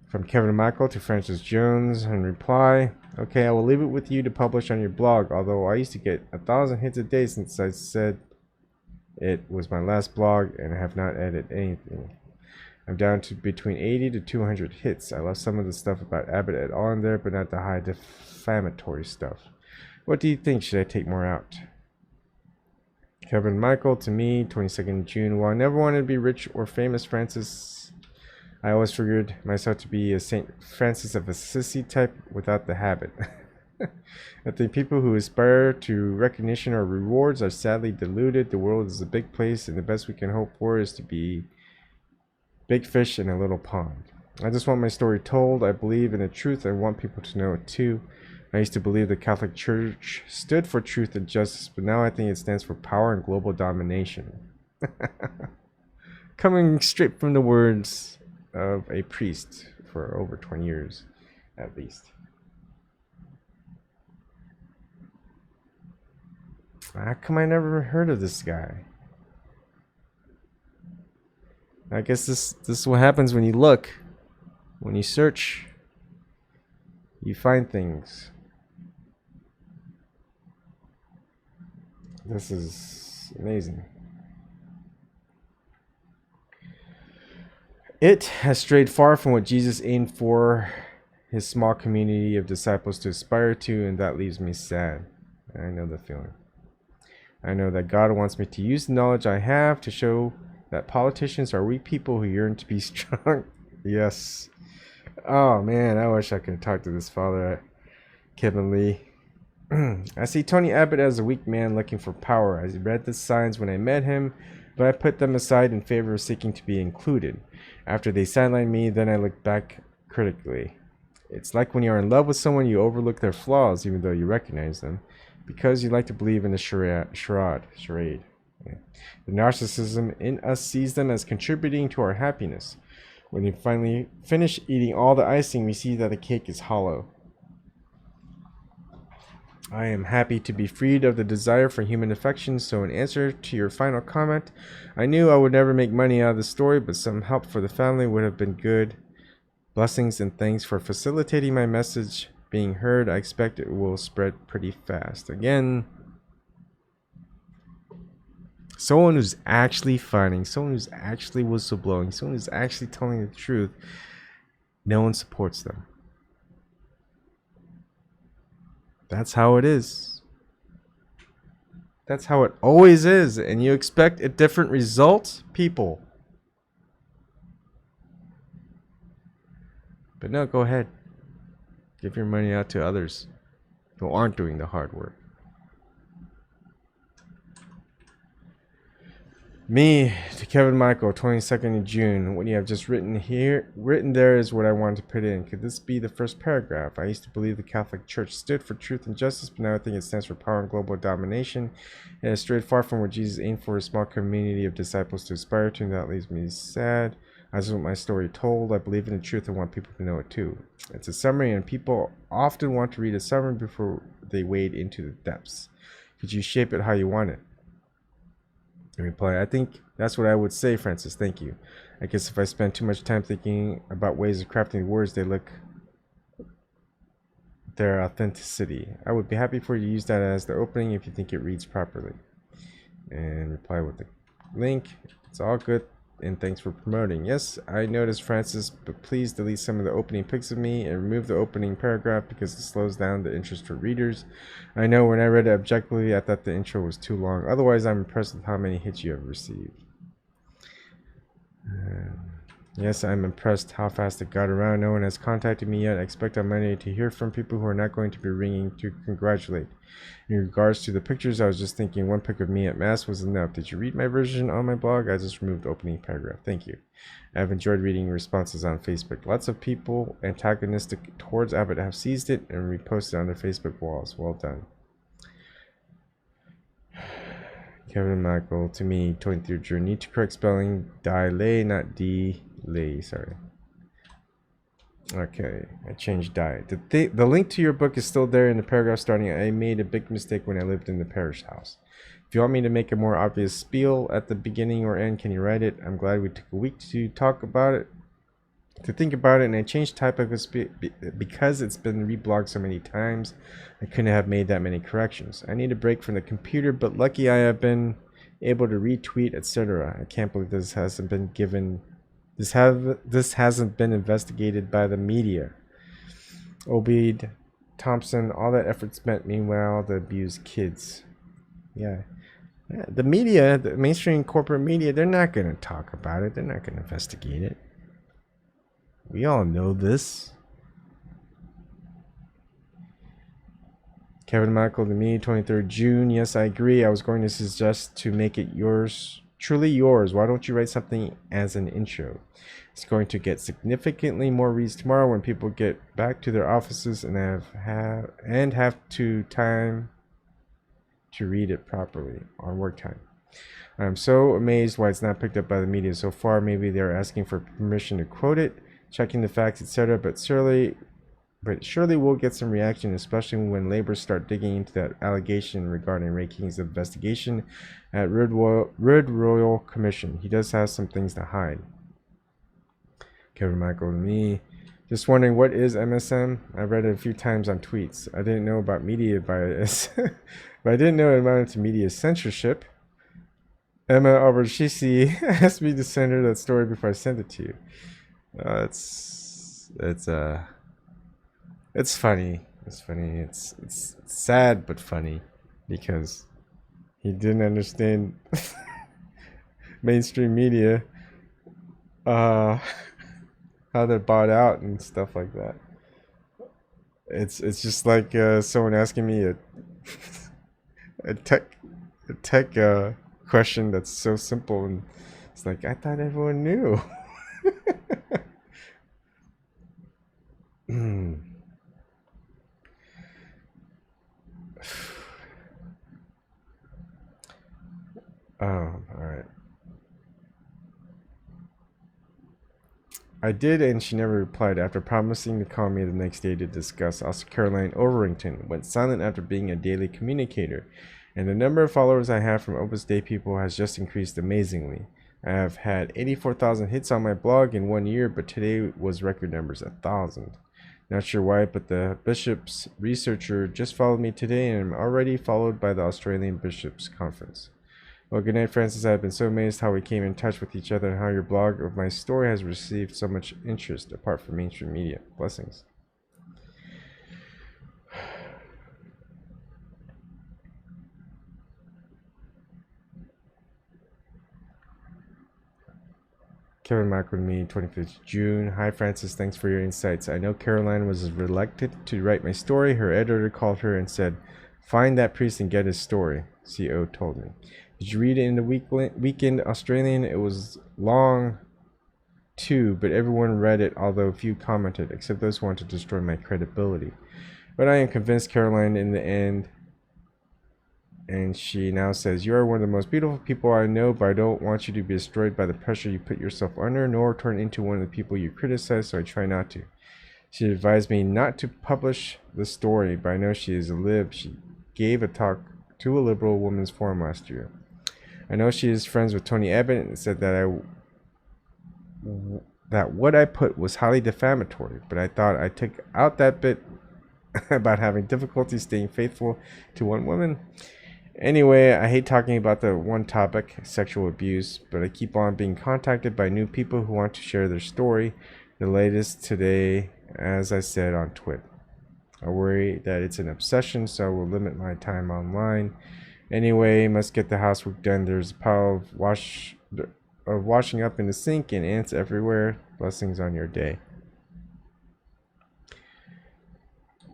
From Kevin Michael to Francis Jones in reply, okay, I will leave it with you to publish on your blog, although I used to get 1,000 hits a day since I said it was my last blog and I have not added anything. I'm down to between 80 to 200 hits. I left some of the stuff about Abbott et al. In there, but not the high defamatory stuff. What do you think? Should I take more out? Kevin Michael to me, 22nd June. While I never wanted to be rich or famous, Francis, I always figured myself to be a St. Francis of Assisi type without the habit. I think people who aspire to recognition or rewards are sadly deluded. The world is a big place, and the best we can hope for is to be big fish in a little pond. I just want my story told. I believe in the truth. I want people to know it too. I used to believe the Catholic Church stood for truth and justice, but now I think it stands for power and global domination. Coming straight from the words of a priest for over 20 years, at least. How come I never heard of this guy? I guess this is what happens when you look. When you search, you find things. This is amazing. It has strayed far from what Jesus aimed for his small community of disciples to aspire to, and that leaves me sad. I know the feeling. I know that God wants me to use the knowledge I have to show that politicians are weak people who yearn to be strong. Yes. Oh man, I wish I could talk to this father, Kevin Lee. I see Tony Abbott as a weak man looking for power. I read the signs when I met him, but I put them aside in favor of seeking to be included. After they sidelined me, then I looked back critically. It's like when you're in love with someone, you overlook their flaws even though you recognize them, because you like to believe in the charade. Yeah. The narcissism in us sees them as contributing to our happiness. When you finally finish eating all the icing, we see that the cake is hollow. I am happy to be freed of the desire for human affection, so in answer to your final comment, I knew I would never make money out of the story, but some help for the family would have been good. Blessings and thanks for facilitating my message being heard. I expect it will spread pretty fast. Again, someone who's actually fighting, someone who's actually whistleblowing, someone who's actually telling the truth, no one supports them. That's how it is. That's how it always is. And you expect a different result, people. But no, go ahead. Give your money out to others who aren't doing the hard work. Me to Kevin Michael, 22nd of June. What you have just written there is what I wanted to put in. Could this be the first paragraph? I used to believe the Catholic Church stood for truth and justice, but now I think it stands for power and global domination. It has strayed far from what Jesus aimed for a small community of disciples to aspire to, and that leaves me sad. I just want my story told. I believe in the truth and want people to know it too. It's a summary, and people often want to read a summary before they wade into the depths. Could you shape it how you want it? In reply, I think that's what I would say, Francis. Thank you. I guess if I spend too much time thinking about ways of crafting the words, they look their authenticity. I would be happy for you to use that as the opening if you think it reads properly. And reply with the link. It's all good. And thanks for promoting. Yes, I noticed, Francis, but please delete some of the opening pics of me and remove the opening paragraph because it slows down the interest for readers. I know when I read it objectively, I thought the intro was too long. Otherwise, I'm impressed with how many hits you have received. Yes, I'm impressed how fast it got around. No one has contacted me yet. I expect on Monday to hear from people who are not going to be ringing to congratulate. In regards to the pictures, I was just thinking one pic of me at Mass was enough. Did you read my version on my blog? I just removed the opening paragraph. Thank you. I've enjoyed reading responses on Facebook. Lots of people antagonistic towards Abbott have seized it and reposted on their Facebook walls. Well done. Kevin Michael, to me, 23rd June. Need to correct spelling. DLive, not DLive. Sorry. Okay, I changed diet. The link to your book is still there in the paragraph starting. I made a big mistake when I lived in the parish house. If you want me to make a more obvious spiel at the beginning or end, can you write it? I'm glad we took a week to talk about it, to think about it, and I changed type of because it's been reblogged so many times. I couldn't have made that many corrections. I need a break from the computer, but lucky I have been able to retweet, etc. I can't believe this hasn't been given. This hasn't been investigated by the media. Obeid, Thompson, all that effort spent. Meanwhile, the abused kids. Yeah, the media, the mainstream corporate media, they're not going to talk about it. They're not going to investigate it. We all know this. Kevin Michael to me, 23rd June. Yes, I agree. I was going to suggest to make it yours, truly yours. Why don't you write something as an intro? It's going to get significantly more reads tomorrow when people get back to their offices and have to time to read it properly on work time. I'm so amazed why it's not picked up by the media so far. Maybe they're asking for permission to quote it, checking the facts, etc. But surely we'll get some reaction, especially when labors start digging into that allegation regarding Ray King's investigation at Red Royal Commission. He does have some things to hide. Kevin Michael to me. Just wondering, what is MSM? I've read it a few times on tweets. I didn't know about media bias, but I didn't know it amounted to media censorship. Emma Alberchisi asked me to send her that story before I sent it to you. It's funny. It's funny. It's sad but funny because he didn't understand mainstream media, how they're bought out and stuff like that. It's just like someone asking me a tech question that's so simple, and it's like, I thought everyone knew. All right. I did, and she never replied after promising to call me the next day to discuss. Also, Caroline Overington went silent after being a daily communicator, and the number of followers I have from Opus Dei people has just increased amazingly. I have had 84,000 hits on my blog in 1 year, but today was record numbers, 1,000. Not sure why, but the Bishops researcher just followed me today, and I'm already followed by the Australian Bishops Conference. Well, good night, Francis. I've been so amazed how we came in touch with each other and how your blog of my story has received so much interest apart from mainstream media. Blessings. Kevin Mack with me, 25th June. Hi, Francis. Thanks for your insights. I know Caroline was reluctant to write my story. Her editor called her and said, "Find that priest and get his story," CO told me. Did you read it in the Weekend Australian? It was long too, but everyone read it, although few commented, except those who want to destroy my credibility. But I am convinced Caroline in the end. And she now says, "You are one of the most beautiful people I know, but I don't want you to be destroyed by the pressure you put yourself under, nor turn into one of the people you criticize, so I try not to." She advised me not to publish the story, but I know she is a lib. She gave a talk to a liberal women's forum last year. I know she is friends with Tony Abbott and said that what I put was highly defamatory, but I thought I took out that bit about having difficulty staying faithful to one woman. Anyway, I hate talking about the one topic, sexual abuse, but I keep on being contacted by new people who want to share their story. The latest today, as I said on Twitter. I worry that it's an obsession, so I will limit my time online. Anyway, must get the housework done. There's a pile of washing up in the sink and ants everywhere. Blessings on your day.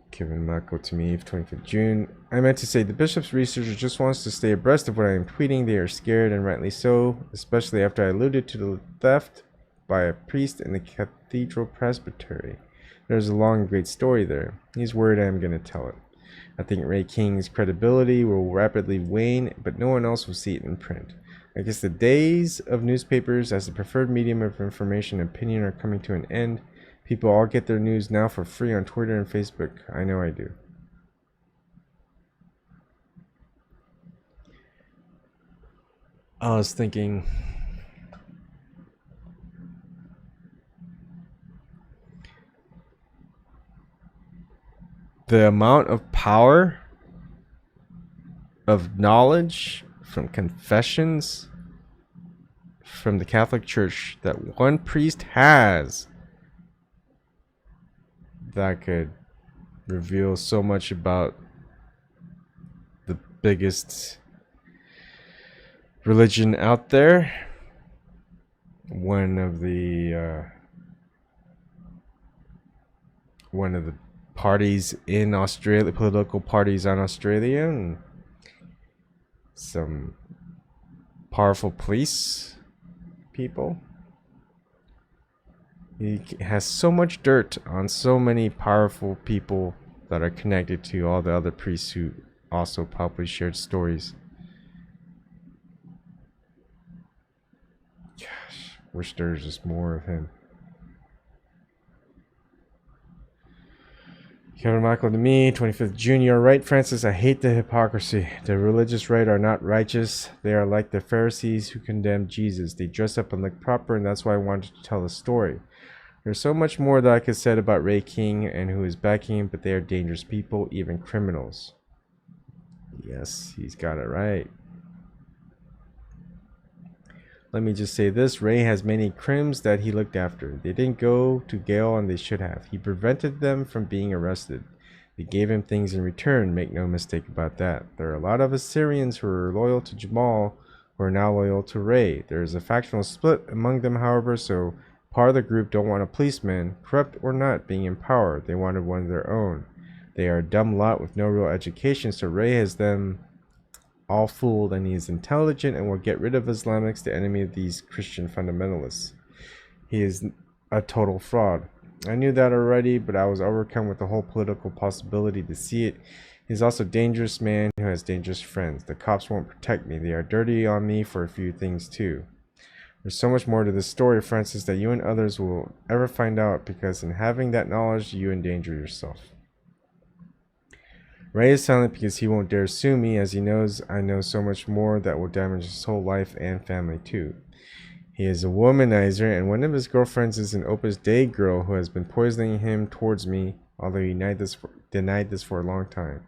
Kevin Mako to me, 25th June. I meant to say the Bishop's researcher just wants to stay abreast of what I am tweeting. They are scared, and rightly so, especially after I alluded to the theft by a priest in the Cathedral Presbytery. There's a long and great story there. He's worried I am going to tell it. I think Ray King's credibility will rapidly wane, but no one else will see it in print. I guess the days of newspapers as the preferred medium of information and opinion are coming to an end. People all get their news now for free on Twitter and Facebook. I know I do. I was thinking, the amount of power of knowledge from confessions from the Catholic Church that one priest has that could reveal so much about the biggest religion out there. One of the one of the parties in Australia, political parties on Australia, and some powerful police people. He has so much dirt on so many powerful people that are connected to all the other priests who also probably shared stories. Gosh, wish there was just more of him. Kevin Michael to me, 25th June. You're right, Francis. I hate the hypocrisy. The religious right are not righteous. They are like the Pharisees who condemned Jesus. They dress up and look proper, and that's why I wanted to tell the story. There's so much more that I could say about Ray King and who is backing him, but they are dangerous people, even criminals. Yes, he's got it right. Let me just say this. Ray has many crims that he looked after. They didn't go to jail and they should have. He prevented them from being arrested. They gave him things in return. Make no mistake about that. There are a lot of Assyrians who are loyal to Jamal who are now loyal to Ray. There is a factional split among them, however, so part of the group don't want a policeman, corrupt or not, being in power. They wanted one of their own. They are a dumb lot with no real education, so Ray has them all fooled, and he is intelligent and will get rid of Islamics, the enemy of these Christian fundamentalists. He is a total fraud. I knew that already, but I was overcome with the whole political possibility to see it. He's also a dangerous man who has dangerous friends. The cops won't protect me. They are dirty on me for a few things too. There's so much more to this story, Francis, that you and others will ever find out, because in having that knowledge, you endanger yourself. Ray is silent because he won't dare sue me, as he knows I know so much more that will damage his whole life and family too. He is a womanizer, and one of his girlfriends is an Opus Dei girl who has been poisoning him towards me, although he denied this for a long time.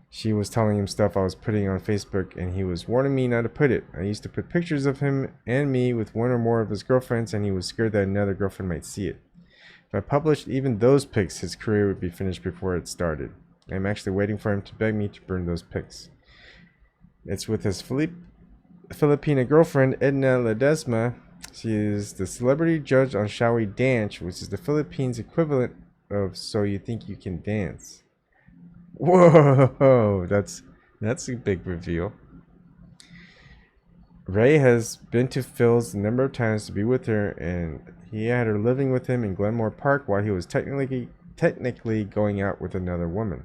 She was telling him stuff I was putting on Facebook, and he was warning me not to put it. I used to put pictures of him and me with one or more of his girlfriends, and he was scared that another girlfriend might see it. If I published even those pics, his career would be finished before it started. I'm actually waiting for him to beg me to burn those pics. It's with his Filipina girlfriend, Edna Ledesma. She is the celebrity judge on Shall We Dance, which is the Philippines equivalent of So You Think You Can Dance. Whoa, that's a big reveal. Ray has been to Phil's a number of times to be with her, and he had her living with him in Glenmore Park while he was technically going out with another woman.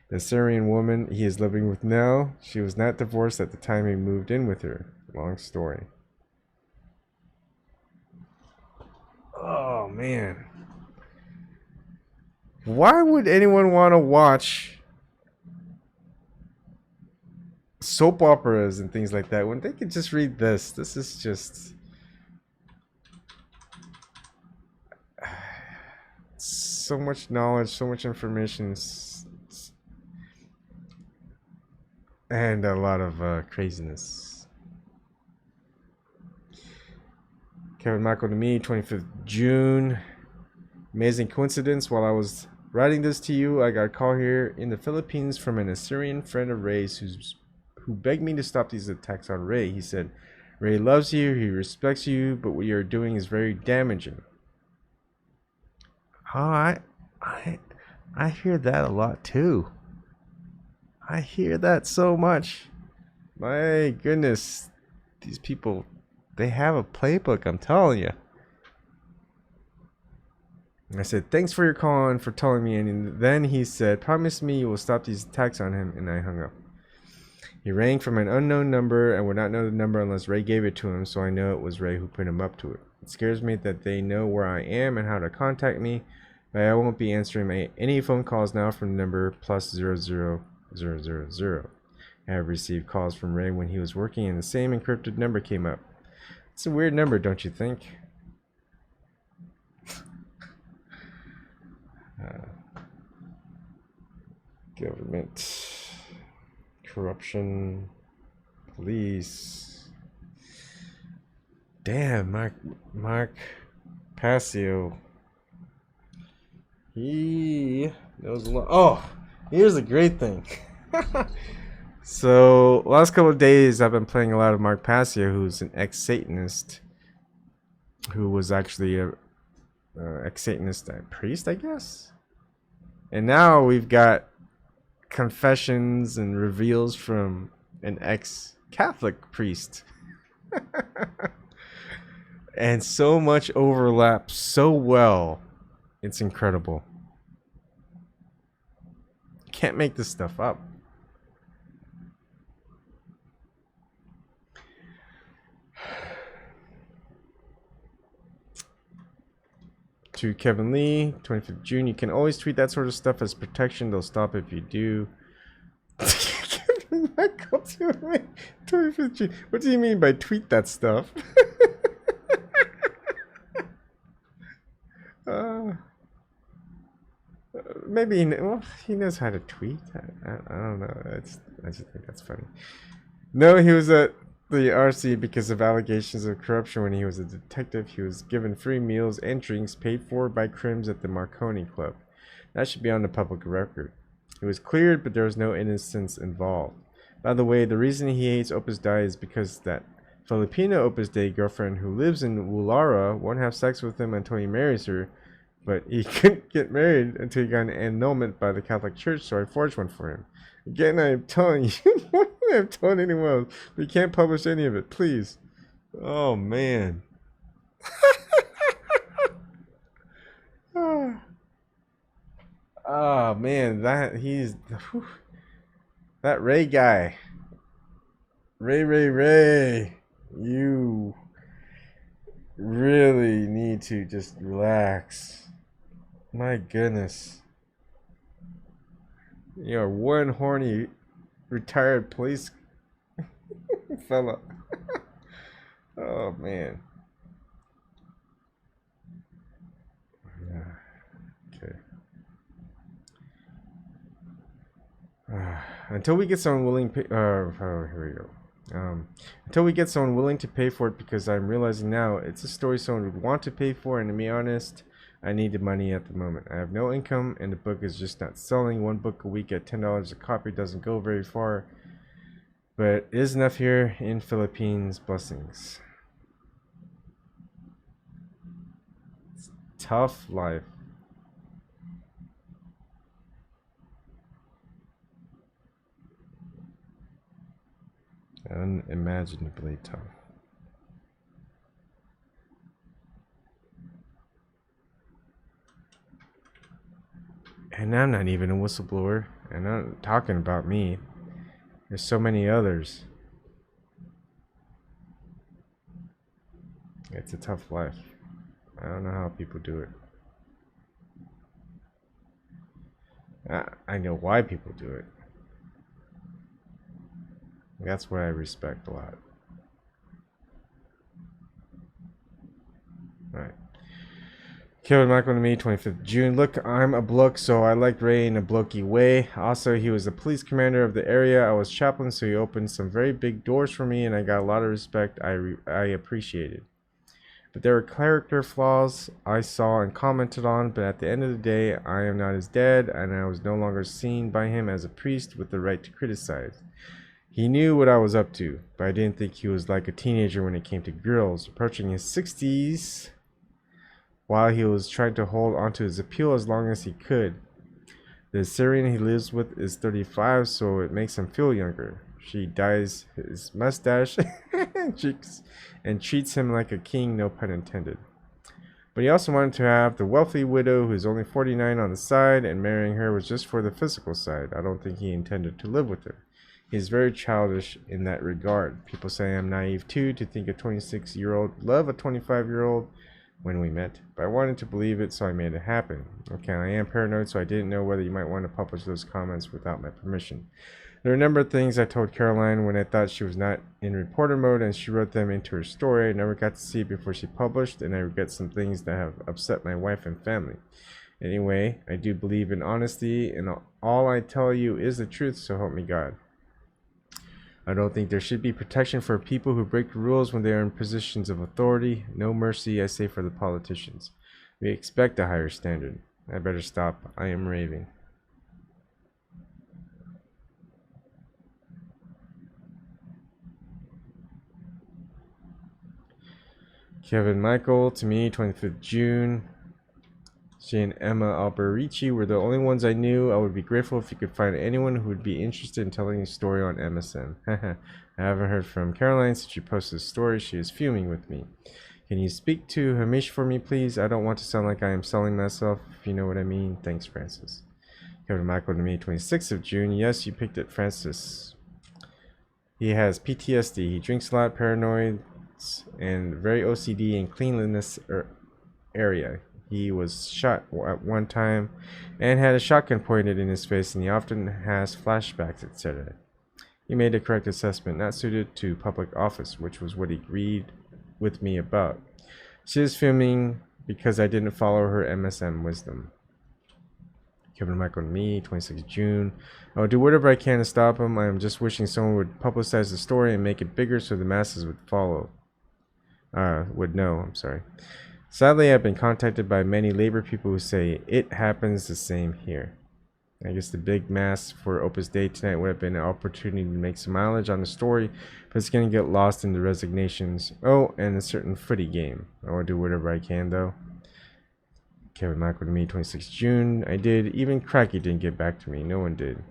The Syrian woman he is living with now, she was not divorced at the time he moved in with her. Long story. Oh, man. Why would anyone want to watch soap operas and things like that when they could just read this? This is just so much knowledge, so much information, and a lot of craziness. Kevin Michael to me, 25th June. Amazing coincidence. While I was writing this to you, I got a call here in the Philippines from an Assyrian friend of Ray's who begged me to stop these attacks on Ray. He said, Ray loves you, he respects you, but what you're doing is very damaging. Oh, I hear that a lot too. I hear that so much. My goodness, these people, they have a playbook, I'm telling you. I said, thanks for your call and for telling me. And then he said, promise me you will stop these attacks on him. And I hung up. He rang from an unknown number and would not know the number unless Ray gave it to him, so I know it was Ray who put him up to it. It scares me that they know where I am and how to contact me, but I won't be answering any phone calls now from the number +00000. I have received calls from Ray when he was working and the same encrypted number came up. It's a weird number, don't you think? Government, corruption, police. Damn, Mark Passio. He knows a lot. Oh, here's a great thing. So, last couple of days, I've been playing a lot of Mark Passio, who's an ex-Satanist, who was actually ex-Satanist priest, I guess. And now we've got confessions and reveals from an ex-Catholic priest. And so much overlap so well. It's incredible. Can't make this stuff up. To Kevin Lee, 25th June. You can always tweet that sort of stuff as protection. They'll stop if you do. Michael, 25th June. What do you mean by tweet that stuff? Maybe he knows how to tweet. I don't know. I just think that's funny. No, he was at the RC because of allegations of corruption when he was a detective. He was given free meals and drinks paid for by Crims at the Marconi Club. That should be on the public record. He was cleared, but there was no innocence involved. By the way, the reason he hates Opus Dei is because that Filipino Opus Dei girlfriend who lives in Wulara won't have sex with him until he marries her, but he couldn't get married until he got an annulment by the Catholic Church, so I forged one for him. Again, I'm telling you, I have told anyone else, but you can't publish any of it, please. Oh, man. Oh, man, that Ray guy. Ray. You really need to just relax. My goodness. You're one horny retired police fella. Oh, man. Yeah. Okay. Until we get someone willing here we go. Until we get someone willing to pay for it, because I'm realizing now it's a story someone would want to pay for, and to be honest, I need the money at the moment. I have no income and the book is just not selling. One book a week at $10 a copy doesn't go very far, but it is enough here in Philippines. Blessings. It's tough life. Unimaginably tough. And I'm not even a whistleblower, and I'm not talking about me. There's so many others. It's a tough life. I don't know how people do it. I know why people do it. That's what I respect a lot. Alright. Kevin Michael to me, 25th June. Look, I'm a bloke, so I like Ray in a blokey way. Also, he was the police commander of the area. I was chaplain, so he opened some very big doors for me, and I got a lot of respect I appreciated. But there were character flaws I saw and commented on, but at the end of the day, I am not his dad, and I was no longer seen by him as a priest with the right to criticize. He knew what I was up to, but I didn't think he was like a teenager when it came to girls. Approaching his 60s, while he was trying to hold onto his appeal as long as he could. The Syrian he lives with is 35, so it makes him feel younger. She dyes his mustache and cheeks and treats him like a king, no pun intended. But he also wanted to have the wealthy widow who's only 49 on the side, and marrying her was just for the physical side. I don't think he intended to live with her. He's very childish in that regard. People say I'm naive too to think a 26-year-old love a 25-year-old when we met, but I wanted to believe it, so I made it happen. Okay, I am paranoid, so I didn't know whether you might want to publish those comments without my permission. There are a number of things I told Caroline when I thought she was not in reporter mode, and she wrote them into her story. I never got to see it before she published, and I regret some things that have upset my wife and family. Anyway, I do believe in honesty, and all I tell you is the truth, so help me God. I don't think there should be protection for people who break the rules when they are in positions of authority. No mercy, I say, for the politicians. We expect a higher standard. I better stop. I am raving. Kevin Michael, to me, 25th June. She and Emma Alberici were the only ones I knew. I would be grateful if you could find anyone who would be interested in telling a story on MSN. I haven't heard from Caroline since she posted a story. She is fuming with me. Can you speak to Hamish for me, please? I don't want to sound like I am selling myself, if you know what I mean. Thanks, Francis. Kevin Michael to me, 26th of June. Yes, you picked it, Francis. He has PTSD. He drinks a lot, paranoid, and very OCD in cleanliness area. He was shot at one time and had a shotgun pointed in his face, and he often has flashbacks, etc. He made a correct assessment, not suited to public office, which was what he agreed with me about. She is filming because I didn't follow her MSM wisdom. Kevin Michael to me, 26 June. I will do whatever I can to stop him. I am just wishing someone would publicize the story and make it bigger so the masses would follow. Would know, I'm sorry. Sadly, I've been contacted by many labor people who say it happens the same here. I guess the big mass for Opus Dei tonight would have been an opportunity to make some mileage on the story, but it's going to get lost in the resignations. Oh, and a certain footy game. I will do whatever I can, though. Kevin Michael to me, 26 June. I did. Even Cracky didn't get back to me. No one did.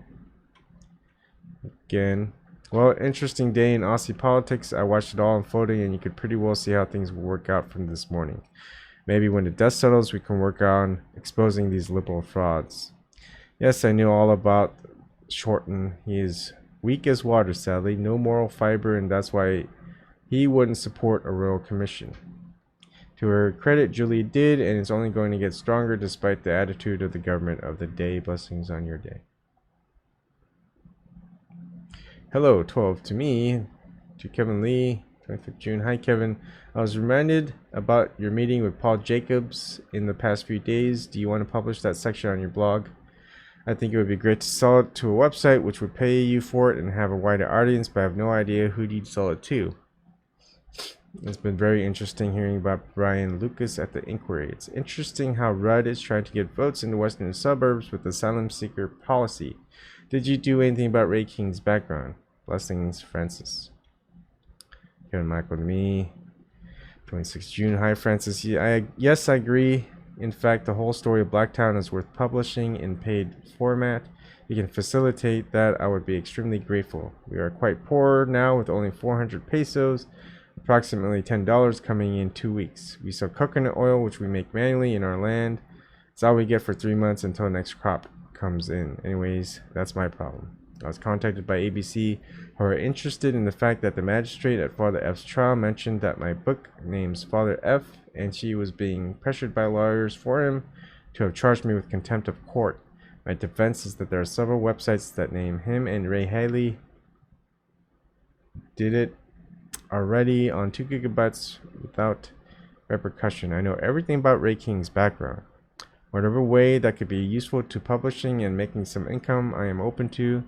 Again. Well, interesting day in Aussie politics. I watched it all unfolding, and you could pretty well see how things will work out from this morning. Maybe when the dust settles, we can work on exposing these liberal frauds. Yes, I knew all about Shorten. He is weak as water, sadly. No moral fiber, and that's why he wouldn't support a royal commission. To her credit, Julie did, and it's only going to get stronger despite the attitude of the government of the day. Blessings on your day. Hello, 12 to me, to Kevin Lee, 25th June. Hi, Kevin. I was reminded about your meeting with Paul Jacobs in the past few days. Do you want to publish that section on your blog? I think it would be great to sell it to a website which would pay you for it and have a wider audience, but I have no idea who you'd sell it to. It's been very interesting hearing about Brian Lucas at the Inquiry. It's interesting how Rudd is trying to get votes in the western suburbs with asylum seeker policy. Did you do anything about Ray King's background? Blessings, Francis. Kevin Michael to me, 26 June. Hi, Francis. Yes, I agree. In fact, the whole story of Blacktown is worth publishing in paid format. You can facilitate that. I would be extremely grateful. We are quite poor now with only 400 pesos, approximately $10 coming in 2 weeks. We sell coconut oil, which we make manually in our land. It's all we get for 3 months until next crop comes in. Anyways, that's my problem. I was contacted by ABC who are interested in the fact that the magistrate at Father F's trial mentioned that my book names Father F, and she was being pressured by lawyers for him to have charged me with contempt of court. My defense is that there are several websites that name him, and Ray Haley did it already on 2 gigabytes without repercussion. I know everything about Ray King's background. Whatever way that could be useful to publishing and making some income, I am open to.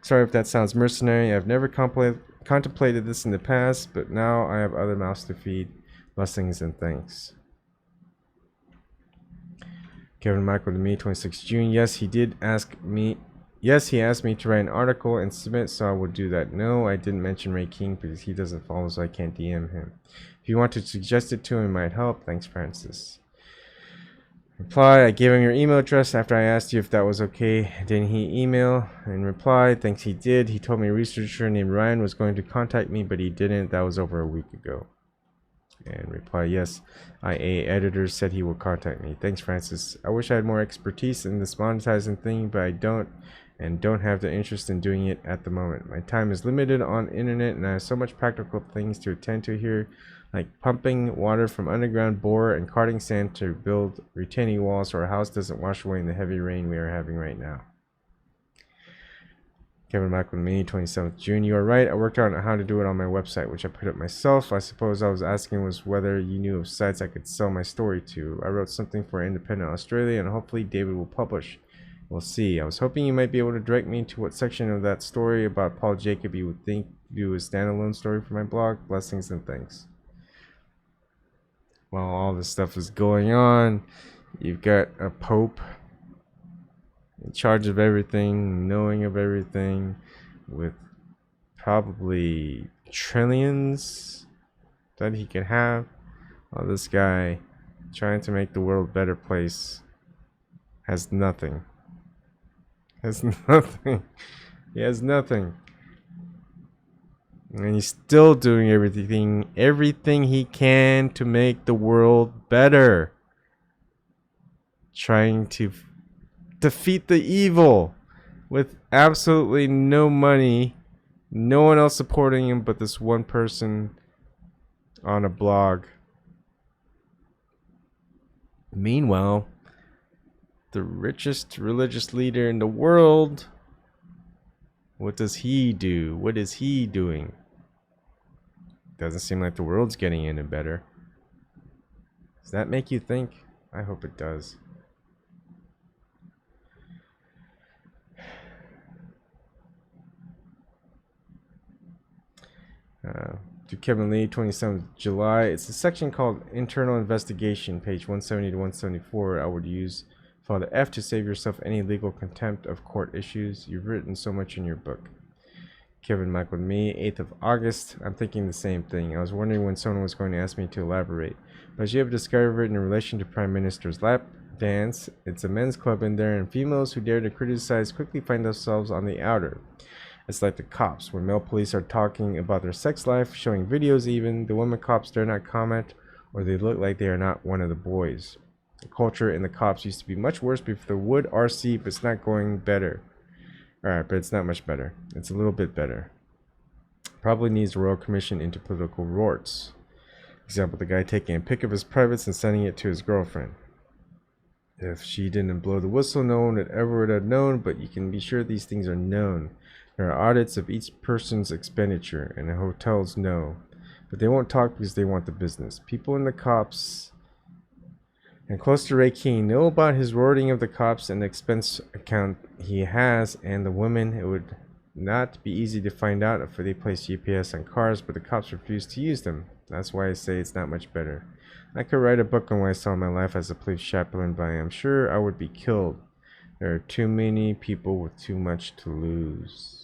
Sorry if that sounds mercenary. I've never contemplated this in the past, but now I have other mouths to feed. Blessings and thanks. Kevin Michael to me, 26 June. Yes, he did ask me. Yes, he asked me to write an article and submit, so I would do that. No, I didn't mention Ray King because he doesn't follow, so I can't DM him. If you want to suggest it to him, it might help. Thanks, Francis. Reply, I gave him your email address after I asked you if that was okay. Didn't he email and reply? Thanks, he did. He told me a researcher named Ryan was going to contact me, but he didn't. That was over a week ago. And reply, yes, IA editor said he will contact me. Thanks, Francis. I wish I had more expertise in this monetizing thing, but I don't, and don't have the interest in doing it at the moment. My time is limited on internet, and I have so much practical things to attend to here, like pumping water from underground bore and carting sand to build retaining walls so our house doesn't wash away in the heavy rain we are having right now. Kevin Michael me, 27th June. You are right. I worked out on how to do it on my website, which I put up myself. I suppose I was asking was whether you knew of sites I could sell my story to. I wrote something for Independent Australia, and hopefully David will publish. We'll see. I was hoping you might be able to direct me to what section of that story about Paul Jacob you would think do a standalone story for my blog. Blessings and thanks. While all this stuff is going on, you've got a pope in charge of everything, knowing of everything, with probably trillions that he could have. This guy trying to make the world a better place has nothing. Has nothing. He has nothing. And he's still doing everything he can to make the world better. Trying to defeat the evil with absolutely no money, no one else supporting him but this one person on a blog. Meanwhile, the richest religious leader in the world, what does he do? What is he doing? Doesn't seem like the world's getting any better. Does that make you think? I hope it does. To Kevin Lee, 27th July. It's a section called Internal Investigation, page 170 to 174. I would use Father F to save yourself any legal contempt of court issues. You've written so much in your book. Kevin Michael to me, 8th of August. I'm thinking the same thing. I was wondering when someone was going to ask me to elaborate. But as you have discovered in relation to Prime Minister's lap dance, it's a men's club in there, and females who dare to criticize quickly find themselves on the outer. It's like the cops. When male police are talking about their sex life, showing videos even, the women cops dare not comment, or they look like they are not one of the boys. The culture in the cops used to be much worse before the wood RC, but it's not going better. Alright, but it's not much better. It's a little bit better. Probably needs a royal commission into political rorts. Example, the guy taking a pic of his privates and sending it to his girlfriend. If she didn't blow the whistle, no one would ever have known, but you can be sure these things are known. There are audits of each person's expenditure, and the hotels know. But they won't talk because they want the business. People in the cops and close to Ray King know about his roaring of the cops and the expense account he has, and the women. It would not be easy to find out if they place GPS on cars, but the cops refuse to use them. That's why I say it's not much better. I could write a book on what I saw in my life as a police chaplain, but I am sure I would be killed. There are too many people with too much to lose.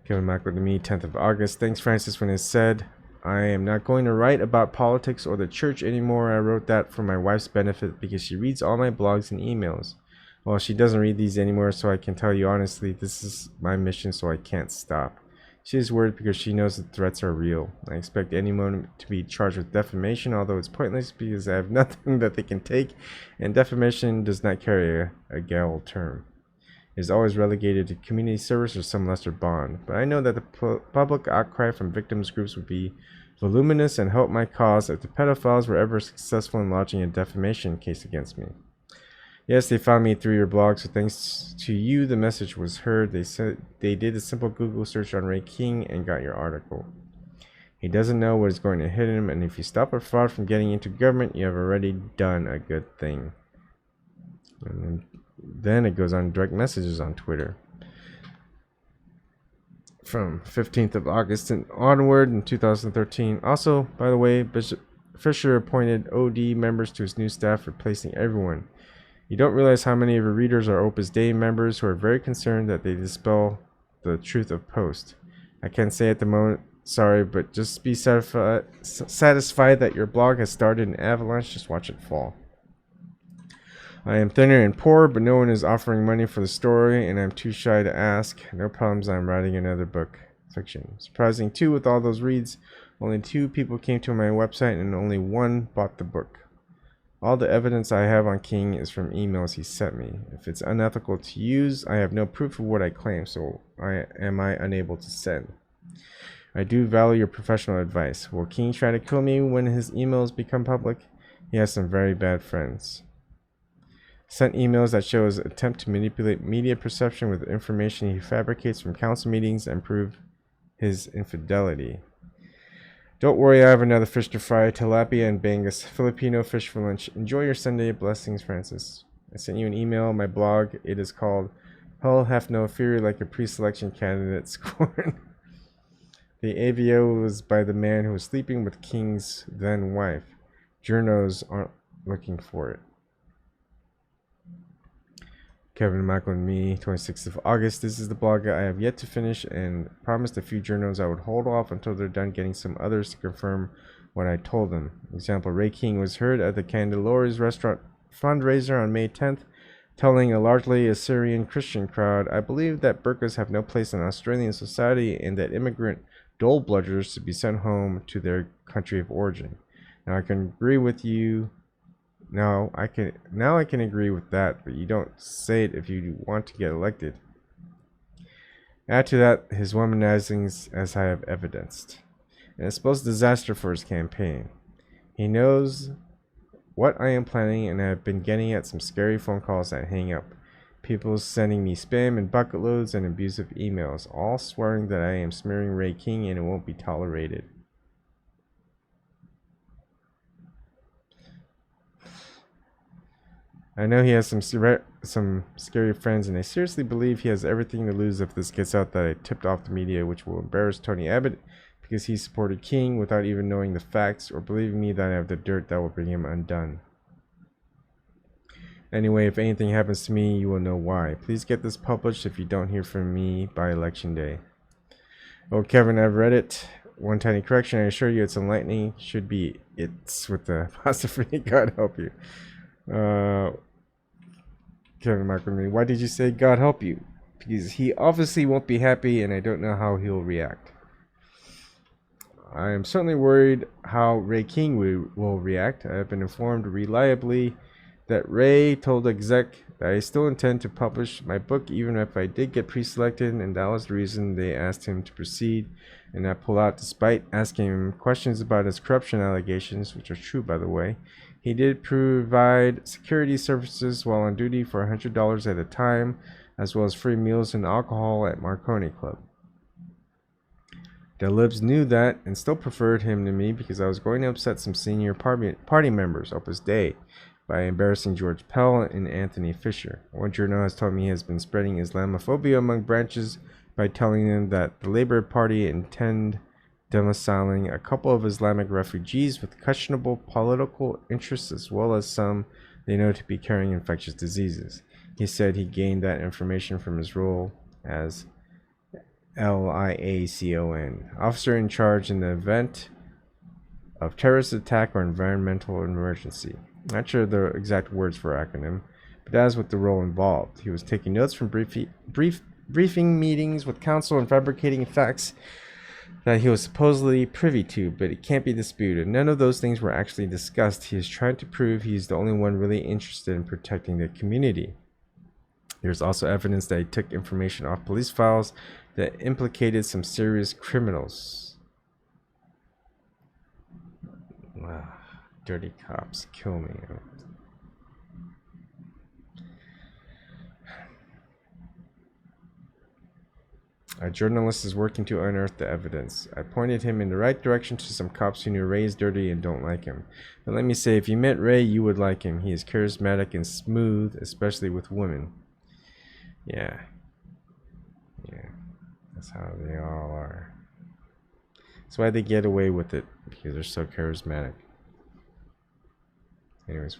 Kevin Michael to me, 10th of August. Thanks, Francis, when it said, I am not going to write about politics or the church anymore. I wrote that for my wife's benefit because she reads all my blogs and emails. Well, she doesn't read these anymore, so I can tell you honestly, this is my mission, so I can't stop. She is worried because she knows the threats are real. I expect anyone to be charged with defamation, although it's pointless because I have nothing that they can take, and defamation does not carry a gavel term. It is always relegated to community service or some lesser bond. But I know that the public outcry from victims groups would be voluminous and help my cause if the pedophiles were ever successful in lodging a defamation case against me. Yes, they found me through your blog, so thanks to you, the message was heard. They said they did a simple Google search on Ray King and got your article. He doesn't know what is going to hit him, and if you stop a fraud from getting into government, you have already done a good thing. And then it goes on direct messages on Twitter. From 15th of August and onward in 2013. Also, by the way, Bishop Fisher appointed OD members to his new staff, replacing everyone. You don't realize how many of your readers are Opus Dei members who are very concerned that they dispel the truth of post. I can't say at the moment, sorry, but just be satisfied that your blog has started an avalanche. Just watch it fall. I am thinner and poor, but no one is offering money for the story, and I'm too shy to ask. No problems, I'm writing another book. Fiction. Surprising too, with all those reads, only 2 people came to my website and only 1 bought the book. All the evidence I have on King is from emails he sent me. If it's unethical to use, I have no proof of what I claim, so am I unable to send. I do value your professional advice. Will King try to kill me when his emails become public? He has some very bad friends. Sent emails that show his attempt to manipulate media perception with information he fabricates from council meetings and prove his infidelity. Don't worry, I have another fish to fry. Tilapia and Bangus. Filipino fish for lunch. Enjoy your Sunday. Blessings, Francis. I sent you an email on my blog. It is called Hell Have No Fury Like a Pre-Selection Candidate Scorn. The AVO was by the man who was sleeping with King's then wife. Journos aren't looking for it. Kevin, Michael, and me, 26th of August. This is the blog I have yet to finish and promised a few journals I would hold off until they're done getting some others to confirm what I told them. Example, Ray King was heard at the Candelori's restaurant fundraiser on May 10th, telling a largely Assyrian Christian crowd, I believe that burqas have no place in Australian society and that immigrant dole bludgers should be sent home to their country of origin. Now I can agree with you. Now I can agree with that, but you don't say it if you want to get elected. Add to that his womanizings, as I have evidenced. And it's supposed disaster for his campaign. He knows what I am planning, and I have been getting at some scary phone calls that hang up. People sending me spam and bucket loads and abusive emails, all swearing that I am smearing Ray King and it won't be tolerated. I know he has some scary friends, and I seriously believe he has everything to lose if this gets out that I tipped off the media, which will embarrass Tony Abbott because he supported King without even knowing the facts or believing me that I have the dirt that will bring him undone. Anyway, if anything happens to me, you will know why. Please get this published if you don't hear from me by election day. Oh, Kevin, I've read it. One tiny correction, I assure you it's enlightening. Should be it's with the apostrophe. God help you. Kevin Markman, why did you say God help you? Because he obviously won't be happy and I don't know how he'll react. I am certainly worried how Ray King will react. I have been informed reliably that Ray told exec that I still intend to publish my book even if I did get pre-selected, and that was the reason they asked him to proceed and not pull out despite asking him questions about his corruption allegations, which are true by the way. He did provide security services while on duty for $100 at a time, as well as free meals and alcohol at Marconi Club. The Libs knew that and still preferred him to me because I was going to upset some senior party members, Opus Dei, by embarrassing George Pell and Anthony Fisher. One journal has told me he has been spreading Islamophobia among branches by telling them that the Labour Party intend domiciling a couple of Islamic refugees with questionable political interests as well as some they know to be carrying infectious diseases. He said he gained that information from his role as LIACON, officer in charge in the event of terrorist attack or environmental emergency. Not sure the exact words for acronym, but that is what the role involved. He was taking notes from briefing meetings with counsel and fabricating facts that he was supposedly privy to, but it can't be disputed. None of those things were actually discussed. He is trying to prove he's the only one really interested in protecting the community. There's also evidence that he took information off police files that implicated some serious criminals. Dirty cops kill me. A journalist is working to unearth the evidence. I pointed him in the right direction to some cops who knew Ray is dirty and don't like him. But let me say, if you met Ray, you would like him. He is charismatic and smooth, especially with women. Yeah. That's how they all are. That's why they get away with it, because they're so charismatic. Anyways,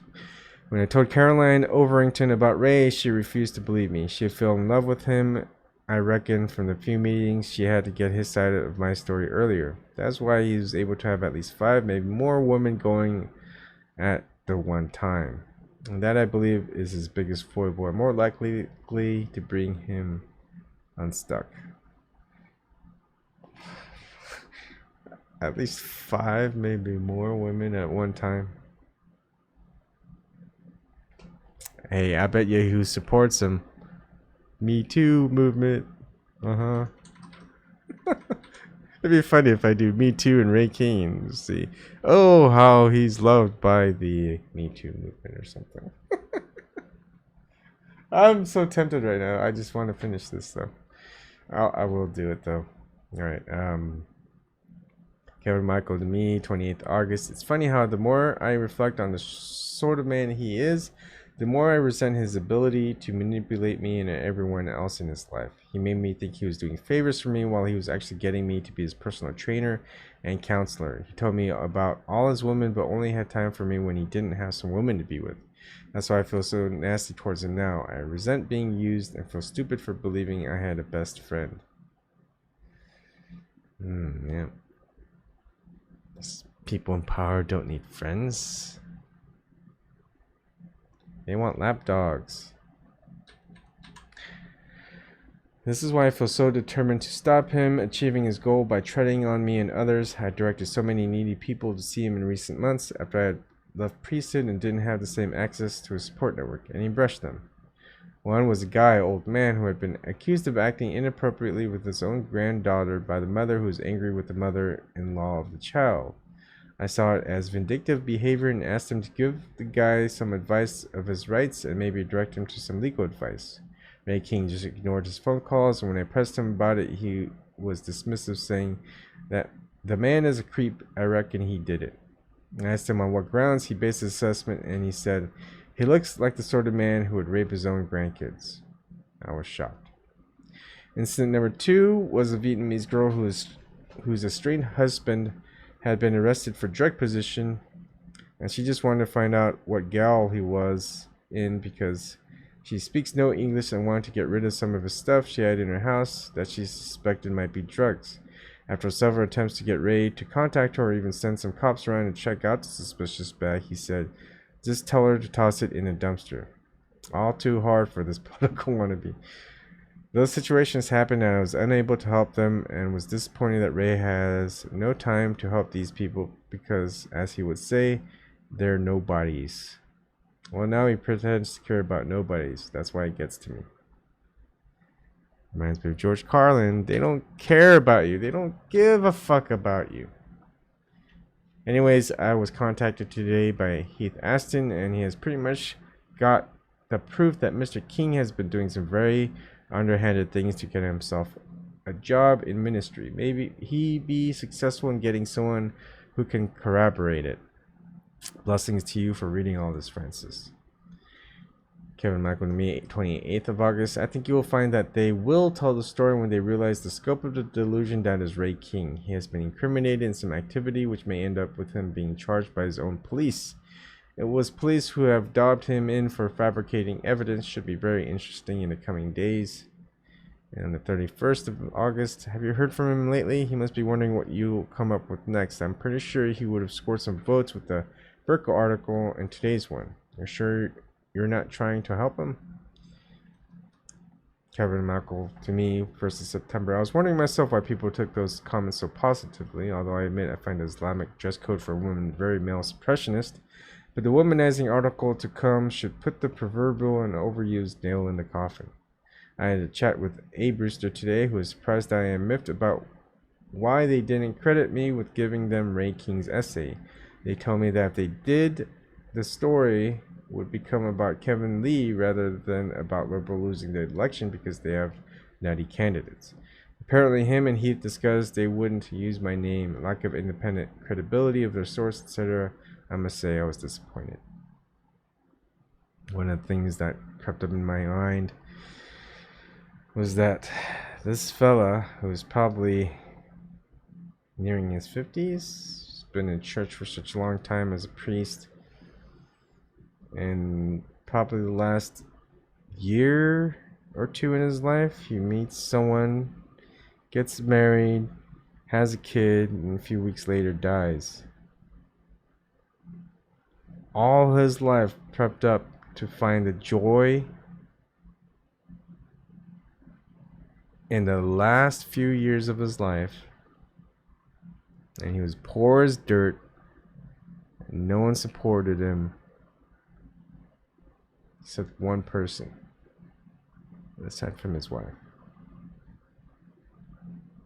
when I told Caroline Overington about Ray, she refused to believe me. She fell in love with him. I reckon from the few meetings she had to get his side of my story earlier. That's why he was able to have at least 5, maybe more women going at the one time. And that, I believe, is his biggest foible and more likely to bring him unstuck. At least 5, maybe more women at one time. Hey, I bet you who supports him. Me Too movement. It'd be funny if I do Me Too and Ray King and see, oh, how he's loved by the Me Too movement or something. I'm so tempted right now. I just want to finish this though. I will do it though. All right. Kevin Michael to me, 28th August. It's funny how the more I reflect on the sort of man he is, the more I resent his ability to manipulate me and everyone else in his life. He made me think he was doing favors for me while he was actually getting me to be his personal trainer and counselor. He told me about all his women but only had time for me when he didn't have some women to be with. That's why I feel so nasty towards him now. I resent being used and feel stupid for believing I had a best friend. Yeah. People in power don't need friends. They want lapdogs. This is why I feel so determined to stop him achieving his goal by treading on me and others. I directed so many needy people to see him in recent months after I had left priesthood and didn't have the same access to his support network, and he brushed them. One was a guy, old man, who had been accused of acting inappropriately with his own granddaughter by the mother who was angry with the mother-in-law of the child. I saw it as vindictive behavior and asked him to give the guy some advice of his rights and maybe direct him to some legal advice. Ray King just ignored his phone calls, and when I pressed him about it, he was dismissive, saying that the man is a creep. I reckon he did it. I asked him on what grounds he based his assessment, and he said, he looks like the sort of man who would rape his own grandkids. I was shocked. Incident number 2 was a Vietnamese girl whose estranged husband had been arrested for drug possession, and she just wanted to find out what gal he was in because she speaks no English and wanted to get rid of some of his stuff she had in her house that she suspected might be drugs. After several attempts to get Ray to contact her or even send some cops around to check out the suspicious bag, he said, just tell her to toss it in a dumpster. All too hard for this political wannabe. Those situations happened and I was unable to help them and was disappointed that Ray has no time to help these people because, as he would say, they're nobodies. Well, now he pretends to care about nobodies. That's why it gets to me. Reminds me of George Carlin. They don't care about you. They don't give a fuck about you. Anyways, I was contacted today by Heath Aston, and he has pretty much got the proof that Mr. King has been doing some very underhanded things to get himself a job in ministry. Maybe he be successful in getting someone who can corroborate it. Blessings to you for reading all this, Francis. Kevin Michael to me, 28th of August. I think you will find that they will tell the story when they realize the scope of the delusion that is Ray King. He has been incriminated in some activity which may end up with him being charged by his own police. It was police who have dobbed him in for fabricating evidence. Should be very interesting in the coming days. And on the 31st of August, have you heard from him lately? He must be wondering what you'll come up with next. I'm pretty sure he would have scored some votes with the Vertcoin article and today's one. You're sure you're not trying to help him? Kevin Michael to me, 1st of September. I was wondering myself why people took those comments so positively, although I admit I find the Islamic dress code for women very male suppressionist. But the womanizing article to come should put the proverbial and overused nail in the coffin. I had a chat with A. Brewster today, who is surprised I am miffed about why they didn't credit me with giving them Ray King's essay. They told me that if they did, the story would become about Kevin Lee rather than about Liberal losing the election because they have nutty candidates. Apparently him and Heath discussed they wouldn't use my name, lack of independent credibility of their source, etc. I must say I was disappointed. One of the things that crept up in my mind was that this fella, who's probably nearing his 50s, been in church for such a long time as a priest, and probably the last year or two in his life, he meets someone, gets married, has a kid, and a few weeks later dies. All his life prepped up to find the joy in the last few years of his life, and he was poor as dirt, and no one supported him except one person, aside from his wife.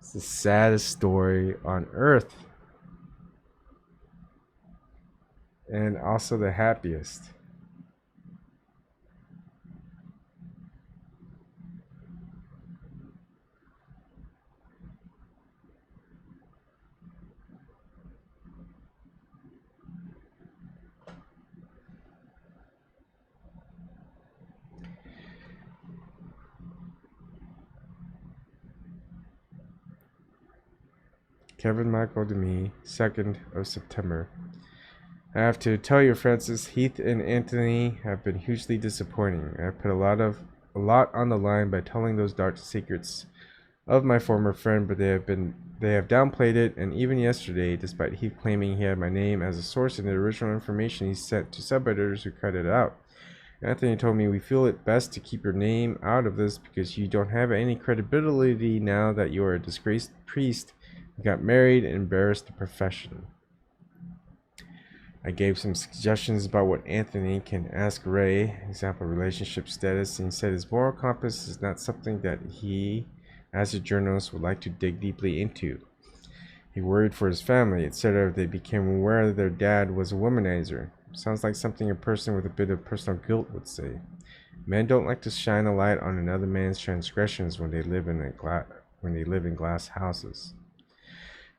It's the saddest story on earth, and also the happiest. Kevin Michael to me, 2nd of September. I have to tell you, Francis, Heath and Anthony have been hugely disappointing. I put a lot on the line by telling those dark secrets of my former friend, but they have downplayed it, and even yesterday, despite Heath claiming he had my name as a source in the original information he sent to sub-editors who cut it out. Anthony told me, we feel it best to keep your name out of this because you don't have any credibility now that you are a disgraced priest who got married and embarrassed the profession. I gave some suggestions about what Anthony can ask Ray, example relationship status, and he said his moral compass is not something that he, as a journalist, would like to dig deeply into. He worried for his family, etc. if they became aware that their dad was a womanizer. Sounds like something a person with a bit of personal guilt would say. Men don't like to shine a light on another man's transgressions when they live in glass houses.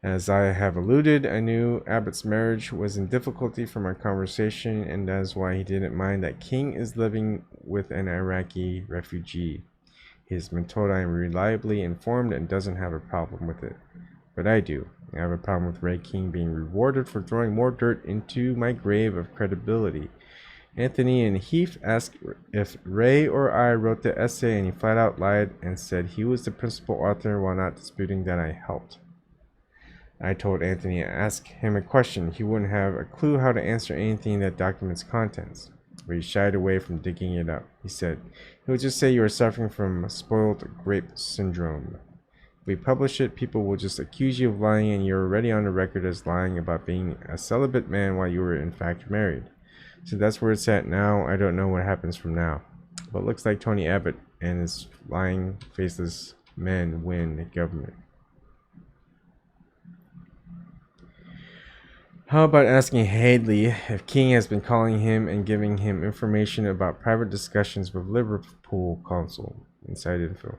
As I have alluded, I knew Abbott's marriage was in difficulty from our conversation, and that is why he didn't mind that King is living with an Iraqi refugee. He has been told I am reliably informed and doesn't have a problem with it. But I do. I have a problem with Ray King being rewarded for throwing more dirt into my grave of credibility. Anthony and Heath asked if Ray or I wrote the essay, and he flat out lied and said he was the principal author while not disputing that I helped. I told Anthony to ask him a question. He wouldn't have a clue how to answer anything that documents contents, but he shied away from digging it up. He said, he would just say you are suffering from spoiled grape syndrome. If we publish it, people will just accuse you of lying, and you're already on the record as lying about being a celibate man while you were in fact married. So that's where it's at now. I don't know what happens from now. But it looks like Tony Abbott and his lying, faceless men win the government. How about asking Hadley if King has been calling him and giving him information about private discussions with Liverpool Council? Inside info.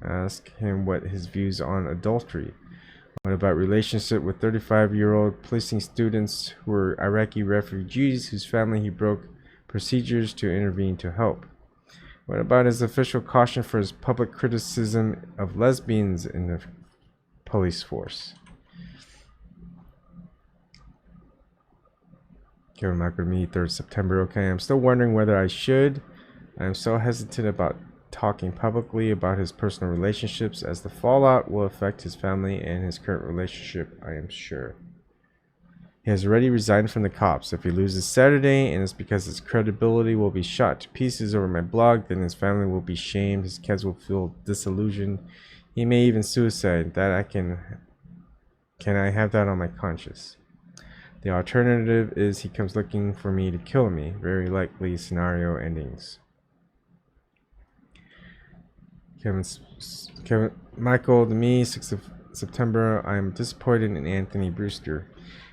Ask him what his views on adultery. What about relationship with 35-year-old policing students who were Iraqi refugees whose family he broke procedures to intervene to help? What about his official caution for his public criticism of lesbians in the police force? Kevin Michael to me, 3rd September. Okay, I'm still wondering whether I should. I'm so hesitant about talking publicly about his personal relationships, as the fallout will affect his family and his current relationship, I am sure. He has already resigned from the cops. If he loses Saturday and it's because his credibility will be shot to pieces over my blog, then his family will be shamed, his kids will feel disillusioned. He may even suicide. That I can I have that on my conscience? The alternative is he comes looking for me to kill me. Very likely scenario endings. Kevin Michael to me, 6th of September. I am disappointed in Anthony Brewster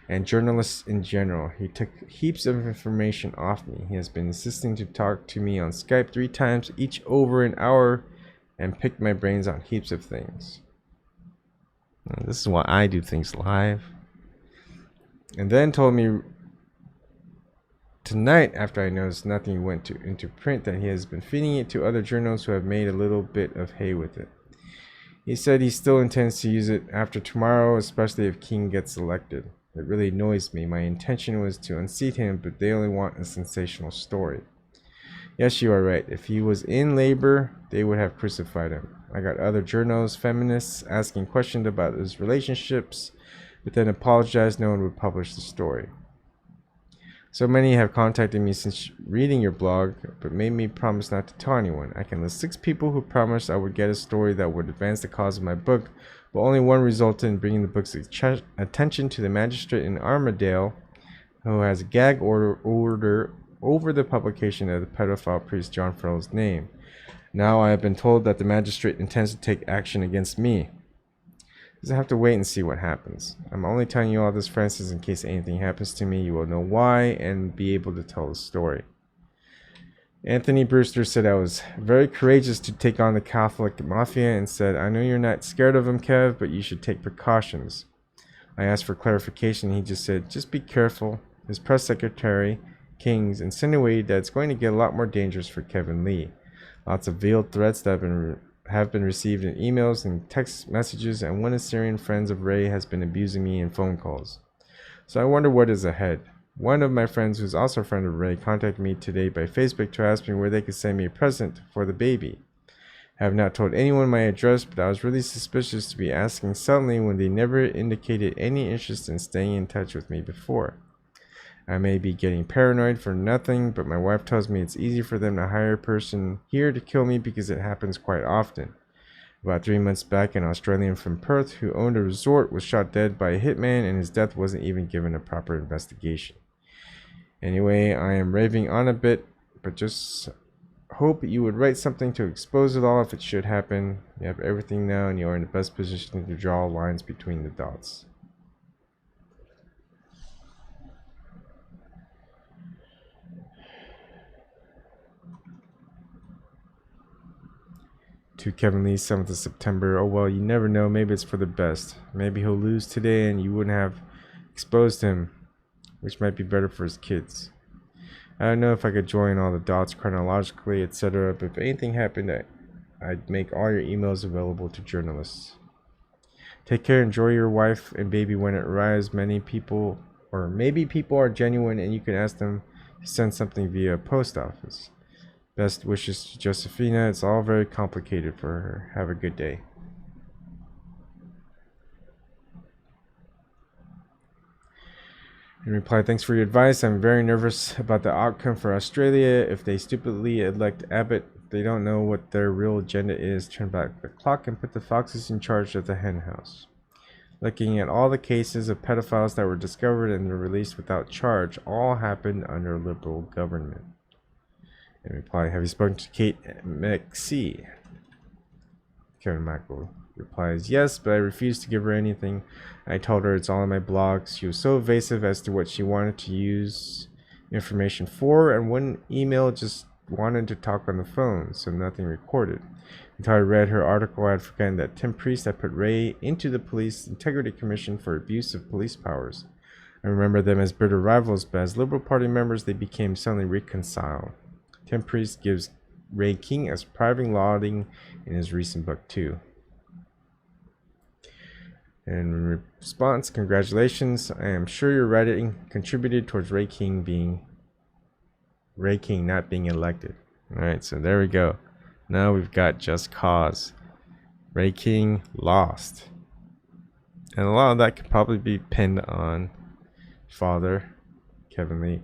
and journalists in general. He took heaps of information off me. He has been insisting to talk to me on Skype 3 times, each over an hour, and picked my brains on heaps of things. Now, this is why I do things live. And then told me tonight, after I noticed nothing went into print, that he has been feeding it to other journals who have made a little bit of hay with it. He said he still intends to use it after tomorrow, especially if King gets elected. It really annoys me. My intention was to unseat him, but they only want a sensational story. Yes, you are right. If he was in labor, they would have crucified him. I got other journals, feminists, asking questions about his relationships, but then apologized no one would publish the story. So many have contacted me since reading your blog, but made me promise not to tell anyone. I can list 6 people who promised I would get a story that would advance the cause of my book, but only one resulted in bringing the book's attention to the magistrate in Armadale, who has a gag order over the publication of the pedophile priest John Farrell's name. Now I have been told that the magistrate intends to take action against me. Just have to wait and see what happens. I'm only telling you all this, Francis, in case anything happens to me. You will know why and be able to tell the story. Anthony Brewster said I was very courageous to take on the Catholic Mafia and said, I know you're not scared of him, Kev, but you should take precautions. I asked for clarification. He just said, just be careful. His press secretary, Kings, insinuated that it's going to get a lot more dangerous for Kevin Lee. Lots of veiled threats that have been received in emails and text messages, and one of Syrian friends of Ray has been abusing me in phone calls. So I wonder what is ahead. One of my friends, who's also a friend of Ray, contacted me today by Facebook to ask me where they could send me a present for the baby. I have not told anyone my address, but I was really suspicious to be asking suddenly when they never indicated any interest in staying in touch with me before. I may be getting paranoid for nothing, but my wife tells me it's easy for them to hire a person here to kill me because it happens quite often. About 3 months back, an Australian from Perth who owned a resort was shot dead by a hitman, and his death wasn't even given a proper investigation. Anyway, I am raving on a bit, but just hope you would write something to expose it all if it should happen. You have everything now, and you are in the best position to draw lines between the dots. To Kevin Lee, 7th of September. Oh well, you never know. Maybe it's for the best. Maybe he'll lose today and you wouldn't have exposed him, which might be better for his kids. I don't know if I could join all the dots chronologically, etc. But if anything happened, I'd make all your emails available to journalists. Take care. Enjoy your wife and baby when it arrives. Many people, or maybe people, are genuine and you can ask them to send something via post office. Best wishes to Josephina. It's all very complicated for her. Have a good day. In reply, thanks for your advice. I'm very nervous about the outcome for Australia. If they stupidly elect Abbott, they don't know what their real agenda is. Turn back the clock and put the foxes in charge of the hen house. Looking at all the cases of pedophiles that were discovered and were released without charge, all happened under Liberal government. In reply, have you spoken to Kate McC? Kevin Michael replies, yes, but I refused to give her anything. I told her it's all in my blog. She was so evasive as to what she wanted to use information for, and one email just wanted to talk on the phone, so nothing recorded. Until I read her article, I had forgotten that Tim Priest had put Ray into the Police Integrity Commission for abuse of police powers. I remember them as bitter rivals, but as Liberal Party members, they became suddenly reconciled. Tim Priest gives Ray King a surprising lauding in his recent book, too. In response, congratulations. I am sure your writing contributed towards Ray King not being elected. Alright, so there we go. Now we've got just cause. Ray King lost. And a lot of that could probably be pinned on father, Kevin Lee.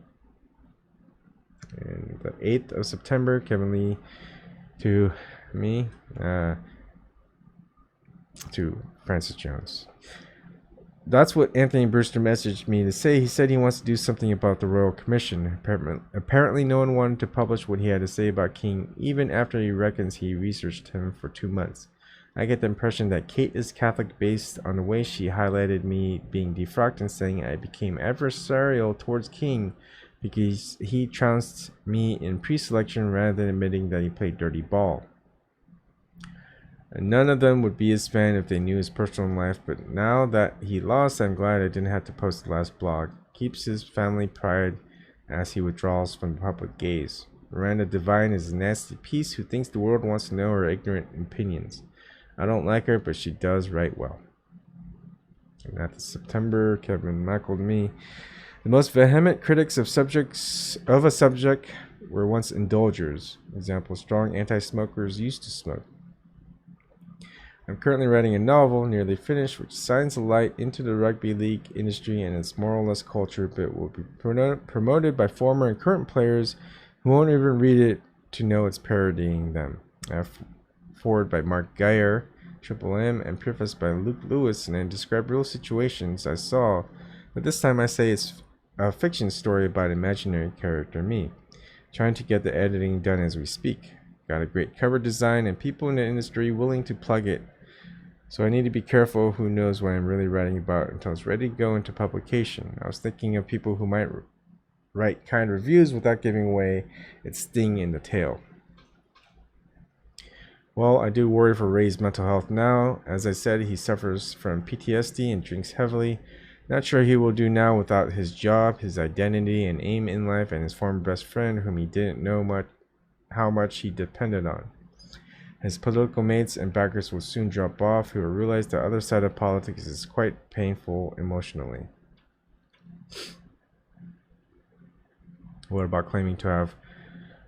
And the 8th of September, Kevin Lee to me, to Francis Jones. That's what Anthony Brewster messaged me to say. He said he wants to do something about the Royal Commission. Apparently no one wanted to publish what he had to say about King, even after he reckons he researched him for 2 months. I get the impression that Kate is Catholic based on the way she highlighted me being defrocked and saying I became adversarial towards King because he trounced me in pre-selection rather than admitting that he played dirty ball. And none of them would be his fan if they knew his personal life, but now that he lost, I'm glad I didn't have to post the last blog. Keeps his family pride as he withdraws from the public gaze. Miranda Devine is a nasty piece who thinks the world wants to know her ignorant opinions. I don't like her, but she does write well. And that's September, Kevin Michael to me. The most vehement critics of a subject were once indulgers. Example, strong anti-smokers used to smoke. I'm currently writing a novel, nearly finished, which shines a light into the rugby league industry and its moralless culture, but will be promoted by former and current players who won't even read it to know it's parodying them. Forward by Mark Geyer, Triple M, and prefaced by Luke Lewis, and I describe real situations I saw, but this time I say it's a fiction story about an imaginary character, me, trying to get the editing done as we speak. Got a great cover design and people in the industry willing to plug it. So I need to be careful who knows what I'm really writing about until it's ready to go into publication. I was thinking of people who might write kind reviews without giving away its sting in the tail. Well, I do worry for Ray's mental health now. As I said, he suffers from PTSD and drinks heavily. Not sure he will do now without his job, his identity and aim in life, and his former best friend whom he didn't know how much he depended on. His political mates and backers will soon drop off, who will realize the other side of politics is quite painful emotionally. What about claiming to have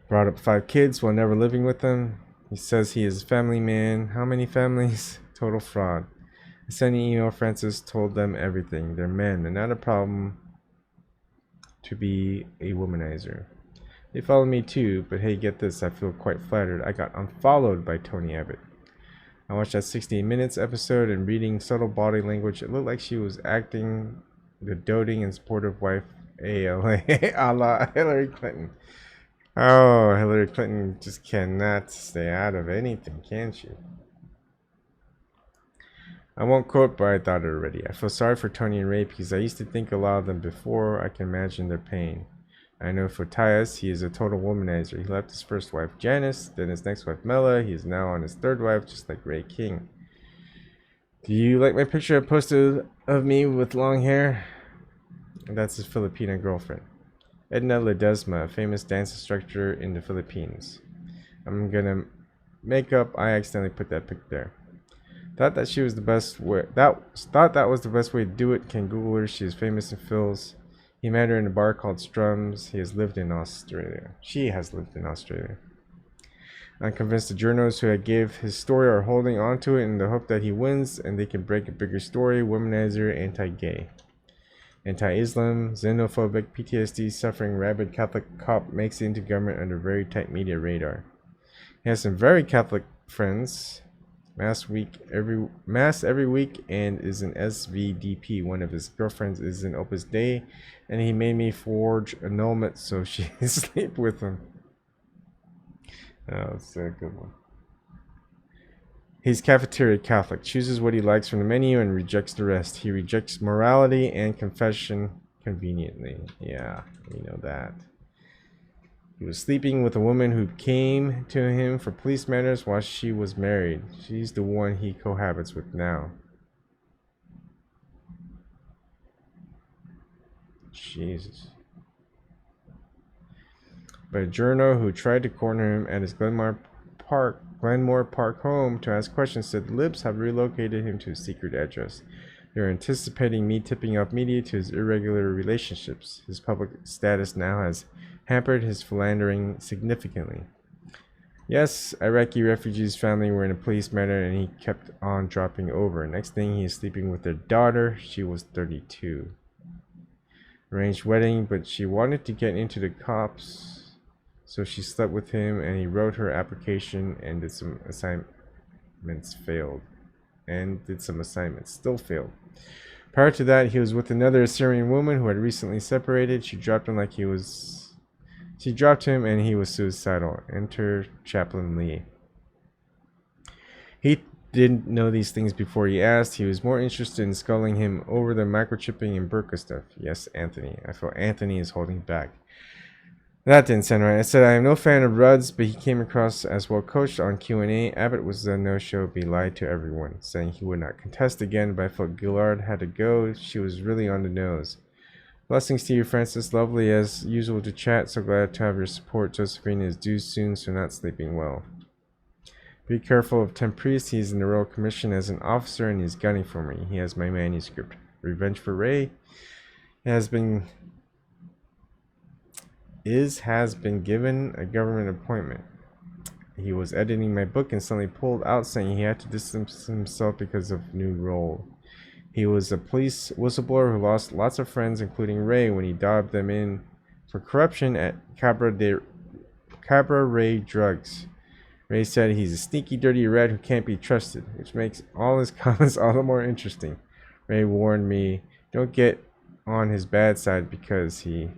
brought up 5 kids while never living with them? He says he is a family man. How many families? Total fraud. I sent an email. Francis told them everything. They're men. They're not a problem to be a womanizer. They follow me too, but hey, get this. I feel quite flattered. I got unfollowed by Tony Abbott. I watched that 16 Minutes episode and reading subtle body language. It looked like she was acting the doting and supportive wife a la Hillary Clinton. Oh, Hillary Clinton just cannot stay out of anything, can she? I won't quote, but I thought it already. I feel sorry for Tony and Ray because I used to think a lot of them before. I can imagine their pain. I know for Tyus, he is a total womanizer. He left his first wife, Janice, then his next wife, Mela. He is now on his third wife, just like Ray King. Do you like my picture I posted of me with long hair? That's his Filipina girlfriend. Edna Ledesma, a famous dance instructor in the Philippines. I'm gonna make up I accidentally put that pic there. Thought that was the best way to do it. Can Google her. She is famous in Phil's. He met her in a bar called Strums. He has lived in Australia. She has lived in Australia. I'm convinced the journalists who gave his story are holding on to it in the hope that he wins and they can break a bigger story. Womanizer, anti-gay, anti-Islam, xenophobic, PTSD suffering rabid Catholic cop makes it into government under very tight media radar. He has some very Catholic friends. Mass every week and is an SVDP. One of his girlfriends is in Opus Dei, and he made me forge annulment so she can sleep with him. Oh, that's a good one. He's cafeteria Catholic, chooses what he likes from the menu and rejects the rest. He rejects morality and confession conveniently. Yeah, we know that. He was sleeping with a woman who came to him for police matters while she was married. She's the one he cohabits with now. Jesus. But a journo who tried to corner him at his Glenmore Park home to ask questions said the libs have relocated him to a secret address. They're anticipating me tipping off media to his irregular relationships. His public status now has hampered his philandering significantly. Yes, Iraqi refugees' family were in a police matter and he kept on dropping over. Next thing, he is sleeping with their daughter. She was 32. Arranged wedding, but she wanted to get into the cops, so she slept with him and he wrote her application and did some assignments, still failed. Prior to that, he was with another Assyrian woman who had recently separated. She dropped him and he was suicidal. Enter Chaplain Lee. He didn't know these things before he asked. He was more interested in sculling him over the microchipping and burqa stuff. Yes, Anthony. I feel Anthony is holding back. That didn't sound right. I said I am no fan of Rudd's, but he came across as well coached on Q&A. Abbott was a no-show, but he lied to everyone, saying he would not contest again, but I felt Gillard had to go. She was really on the nose. Blessings to you, Francis. Lovely as usual to chat. So glad to have your support. Josephine is due soon, so not sleeping well. Be careful of Tim Priest. He's in the Royal Commission as an officer and he's gunning for me. He has my manuscript. Revenge for Ray has been given a government appointment. He was editing my book and suddenly pulled out saying he had to distance himself because of new role. He was a police whistleblower who lost lots of friends, including Ray, when he dobbed them in for corruption at Cabra Ray Drugs. Ray said he's a sneaky, dirty rat who can't be trusted, which makes all his comments all the more interesting. Ray warned me, don't get on his bad side because he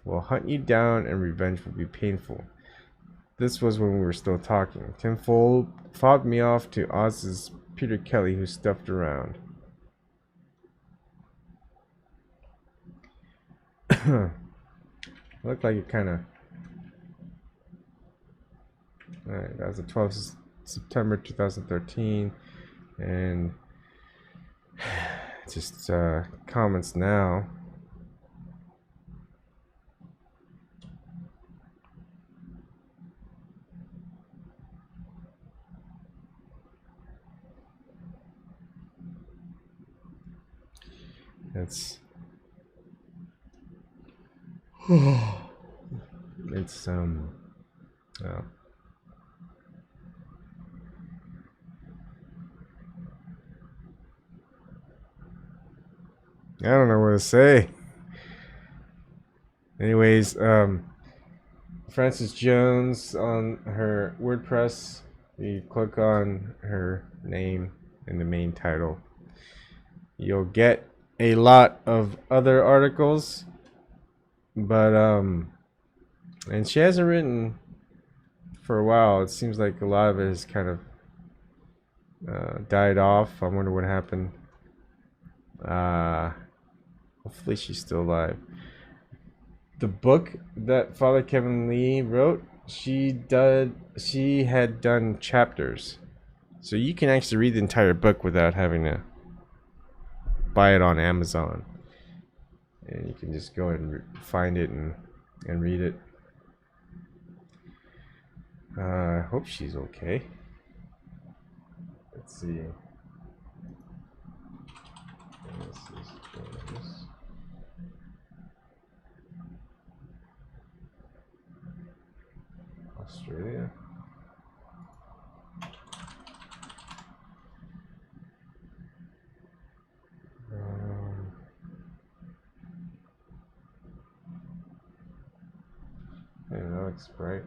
will hunt you down and revenge will be painful. This was when we were still talking. Tim fobbed me off to Oz's Peter Kelly, who stuffed around. Looked like it kind of... Alright, that was the 12th of September 2013. And... just comments now. It's... It's well, I don't know what to say. Anyways, Frances Jones on her WordPress. You click on her name in the main title. You'll get a lot of other articles, but and she hasn't written for a while. It seems like a lot of it has kind of died off. I wonder what happened. Hopefully she's still alive. The book that Father Kevin Lee wrote, she had done chapters, so you can actually read the entire book without having to buy it on Amazon, and you can just go and find it and read it. I hope she's okay. Let's see. This is Jonas. Australia. Hey, that looks bright.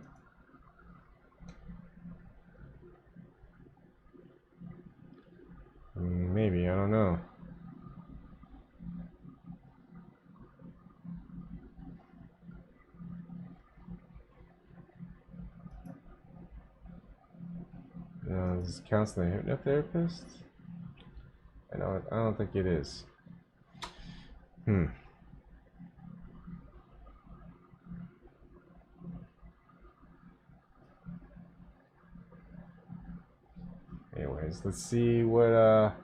Maybe, I don't know. Is this counseling hypnotherapist? I don't think it is. Anyways, let's see what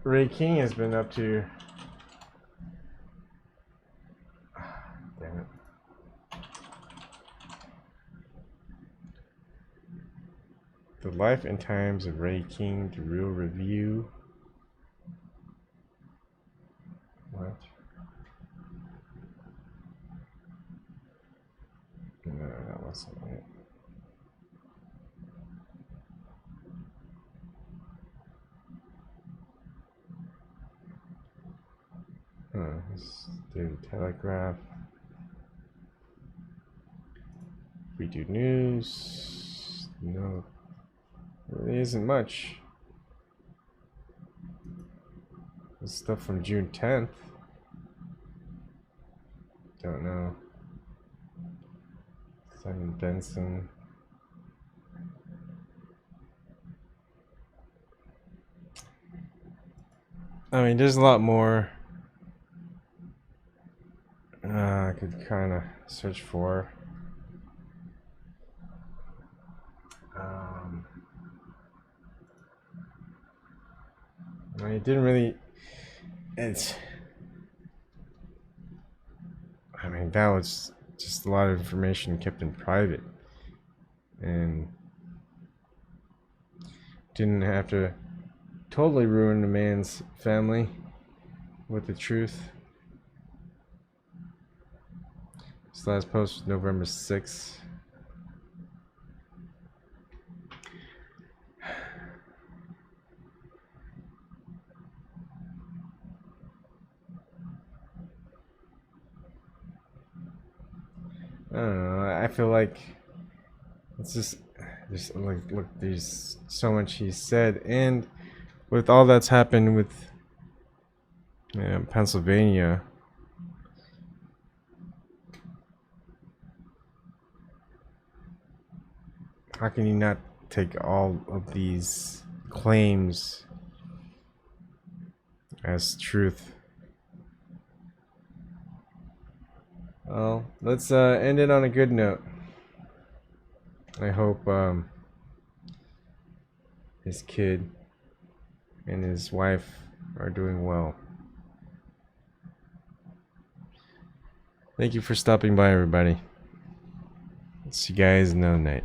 Ray King has been up to. Damn it. The Life and Times of Ray King, the Real Review. What? No, that wasn't it. This Daily Telegraph. We do news. No, really isn't much. This stuff from June 10th. Don't know. Simon Benson. I mean, there's a lot more I could kind of search for. I mean, it didn't really. I mean, that was just a lot of information kept in private, and didn't have to totally ruin the man's family with the truth. This last post was November 6th. I don't know. I feel like it's just like, look, there's so much he said, and with all that's happened with Pennsylvania, how can you not take all of these claims as truth? Well, let's end it on a good note. I hope his kid and his wife are doing well. Thank you for stopping by, everybody. See you guys another night.